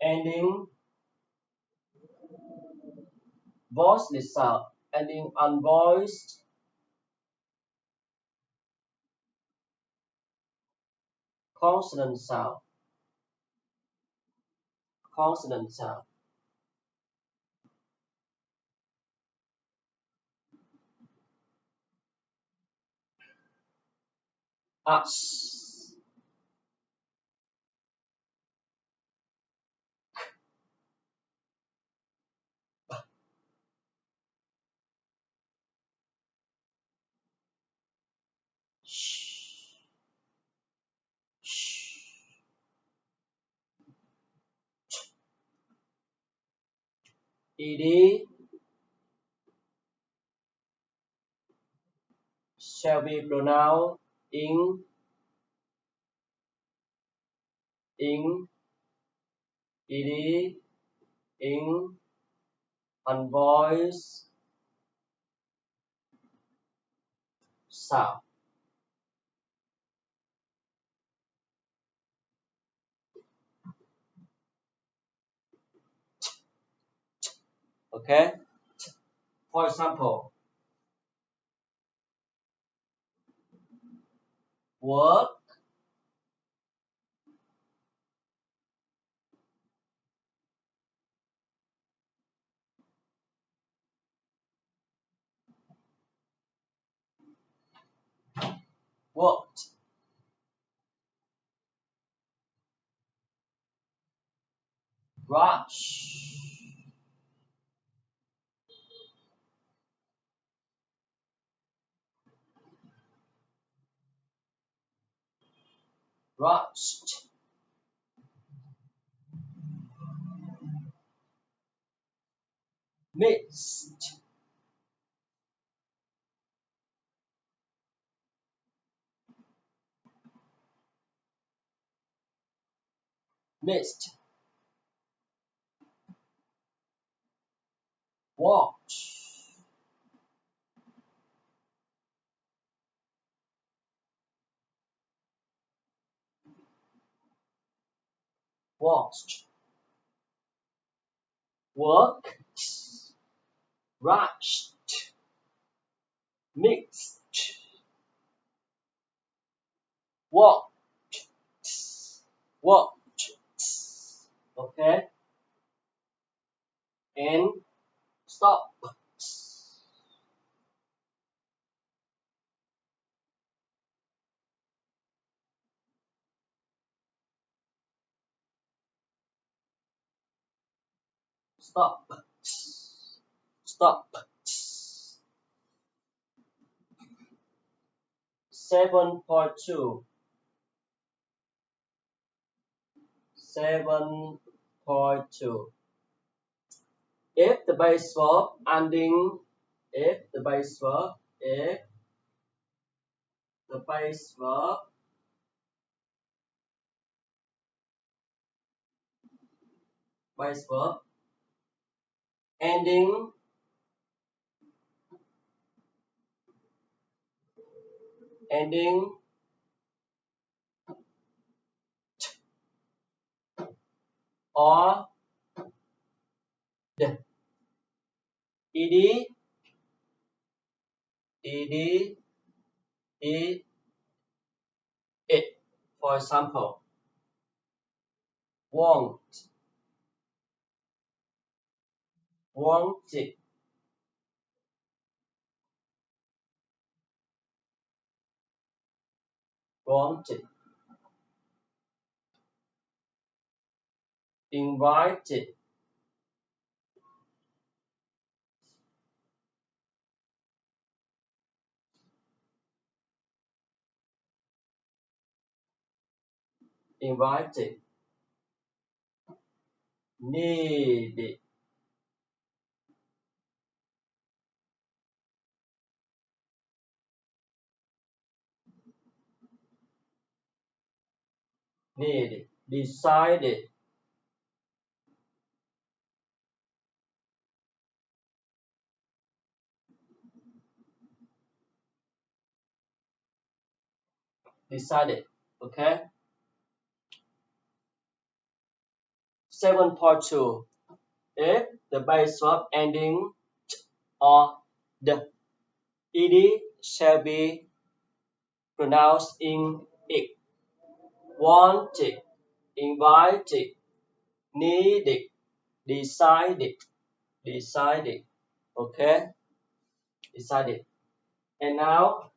ending voiceless sound, ending unvoiced consonant sound, us, sh, sh, ed shall be pronounced in ed in unvoiced sound. Okay. For example, work, worked, rush, rushed, mixed, missed, watch, watched, worked, rushed, mixed, walked, walked. Okay, and stop, stop, stop. 7.2 7.2 if the base verb ending if the base verb ending or the ed ed ed it. For example, want, wanted, wanted, invited, invited, needed, need, decided, decided. Okay. 7.2. If the base verb ending or the ed shall be pronounced in it, wanted, invited, needed, decided, decided. Okay, decided. And now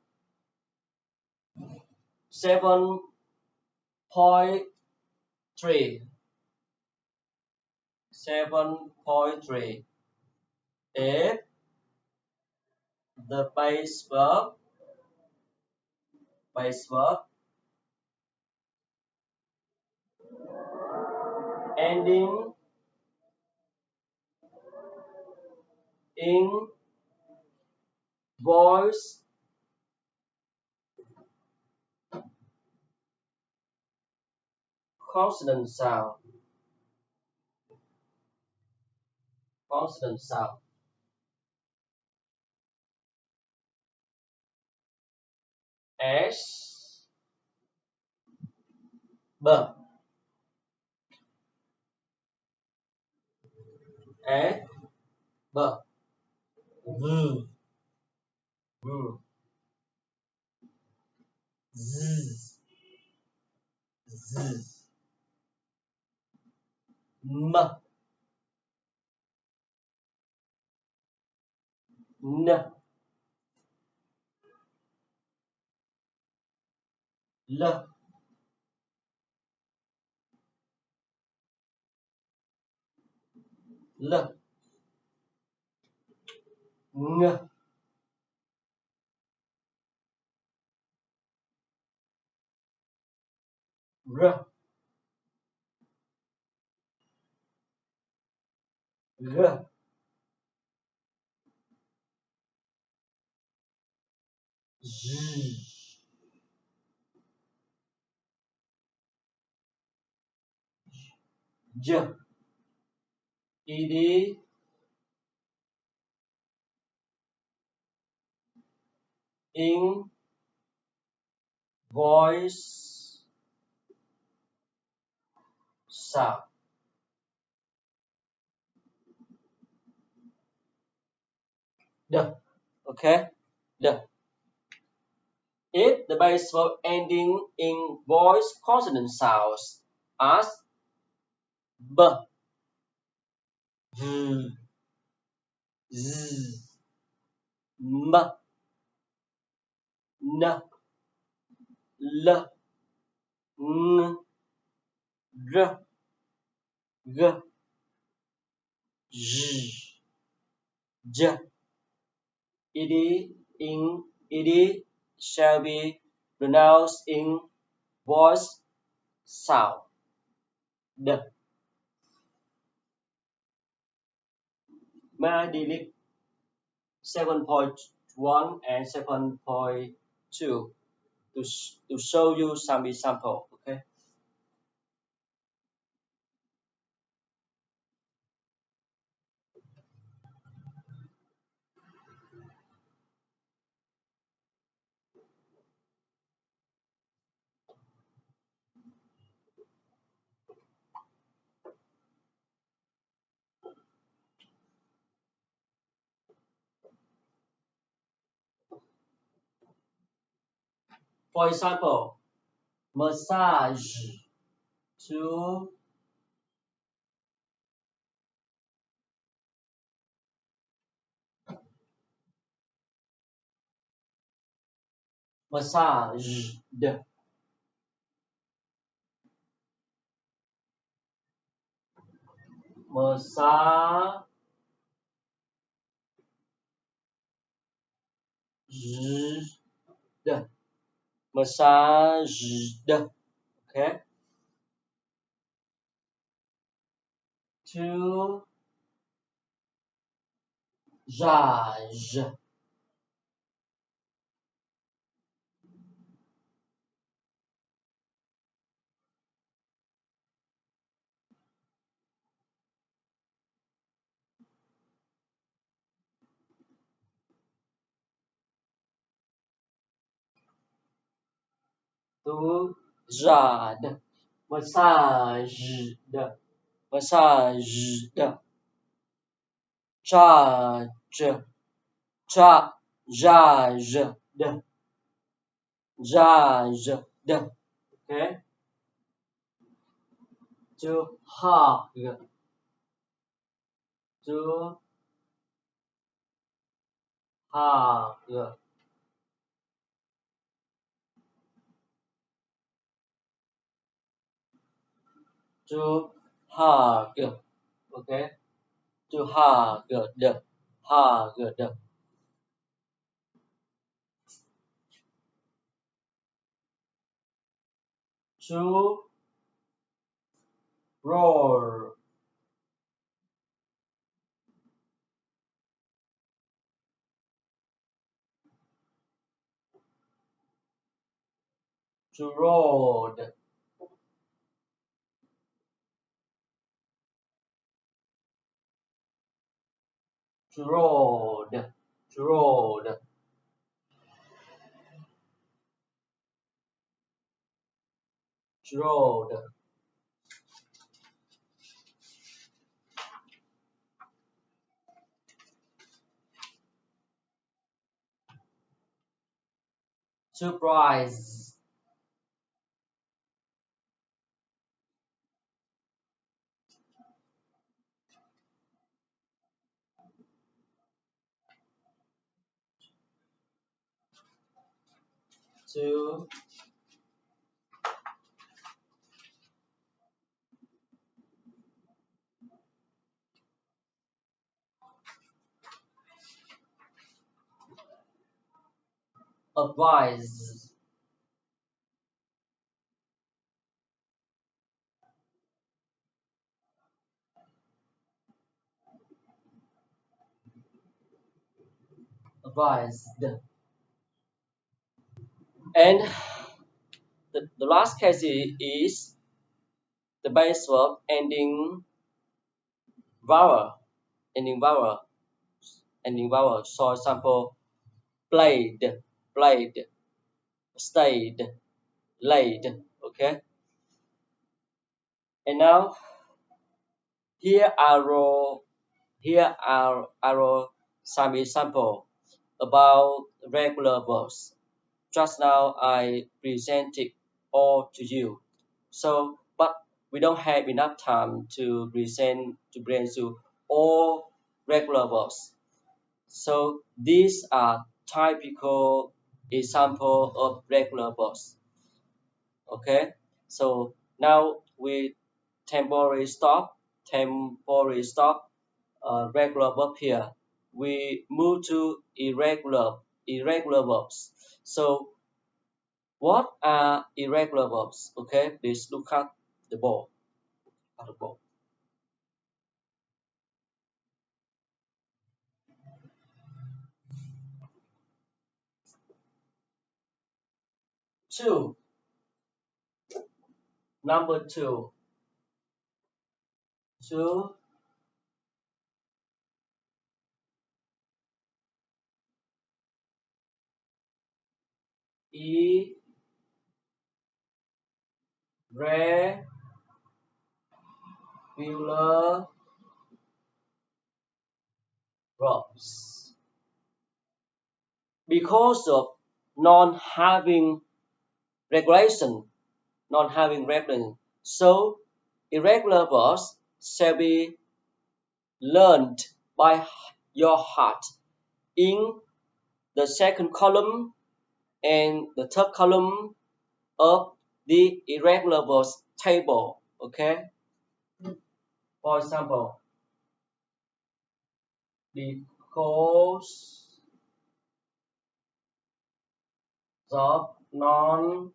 7.3. 7.3. If the base verb ending in voice consonant sound, consonant sound, s, b, e, b, v, v, z, z, m, n, l, l, ng, r, g, z, j, ed in voice sound. The. Okay. The. If the base verb ending in voice consonant sounds as b, v, z, m, n, l, ng, r, g, z, j, ed shall be pronounced in voice sound. The. May I delete 7.1 and 7.2 to show you some example. Okay. For example, massage, to massaged, massaged, massaged. Okay. To judge, to massage, massage, massage, charge, charge, charge, okay, to hug, to hug, to hug, okay, to hug, hug, to roar, to road, to road, to road, to road, surprise, to advise, advised. And the last case is the base verb ending vowel, ending vowel, ending vowel. So example, played, played, stayed, laid. Okay. And now here are some example about regular verbs. Just now I presented all to you. So, but we don't have enough time to present you all regular verbs. So these are typical example of regular verbs. Okay. So now we temporary stop regular verb here. We move to irregular verbs. So what are irregular verbs? Okay, please look at the board. At the board. Two, number two, to irregular verbs. Because of non-having regulation, so irregular verbs shall be learned by your heart in the second column and the third column of the irregular verbs table. Okay. For example, because of non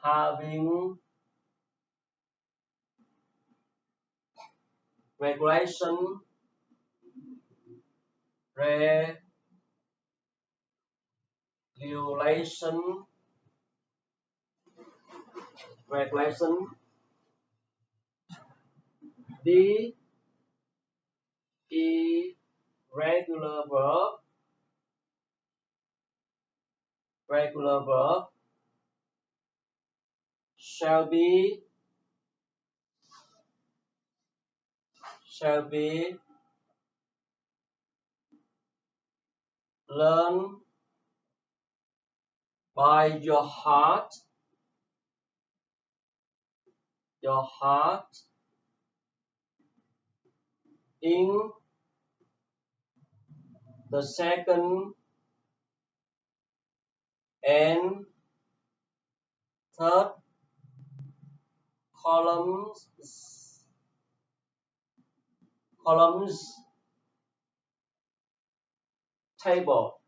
having regulation, regulation, regulation, the irregular verb, regular verb shall be learned by your heart in the second and third columns table.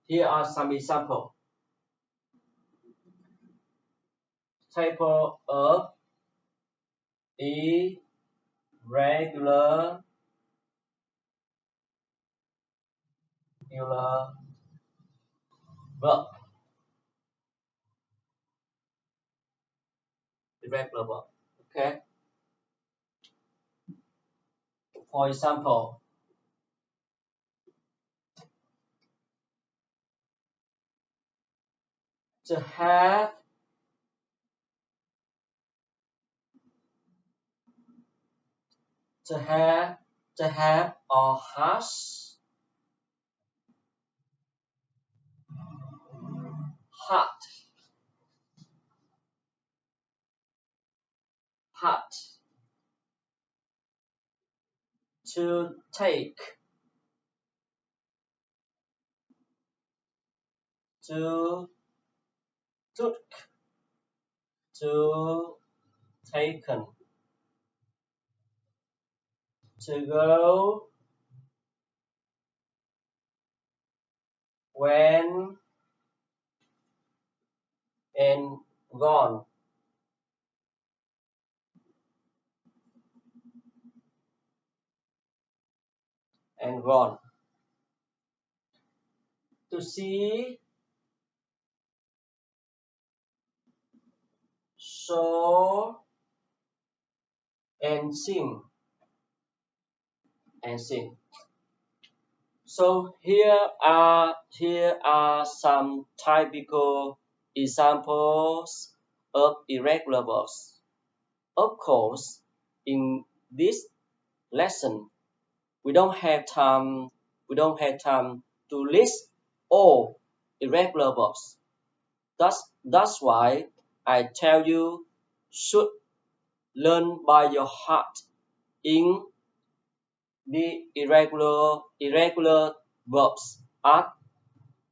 Here are some examples. Table of irregular verb. Irregular verb. Okay. For example, to have, or has, had, to take, to took, to taken, to go, when, and gone. And gone. To see, saw, and sing. So here are some typical examples of irregular verbs. Of course, in this lesson, we don't have time to list all irregular verbs. That's why I tell you should learn by your heart in the irregular verbs at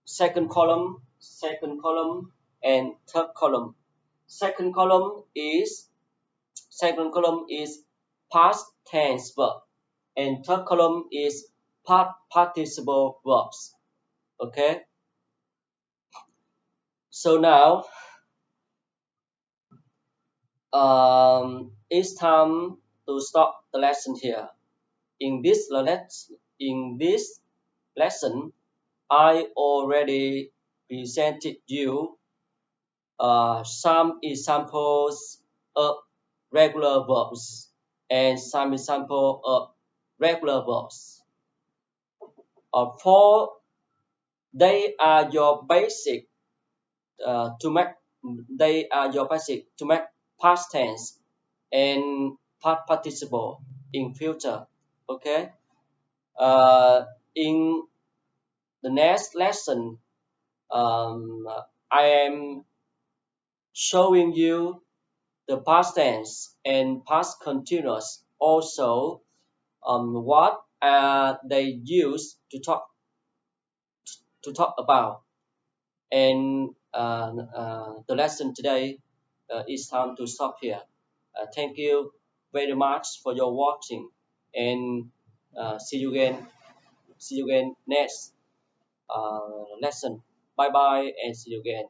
second column, and third column. Second column is past tense verb, and third column is participle verbs. Okay. So now, it's time to stop the lesson here. In this lesson, I already presented you some examples of regular verbs and some example of regular verbs. For they are your basic to make past tense and past participle in future. Okay. In the next lesson, I am showing you the past tense and past continuous. Also, what they use to talk about. And the lesson today is time to stop here. Thank you very much for your watching, and see you again next lesson. Bye bye, and see you again.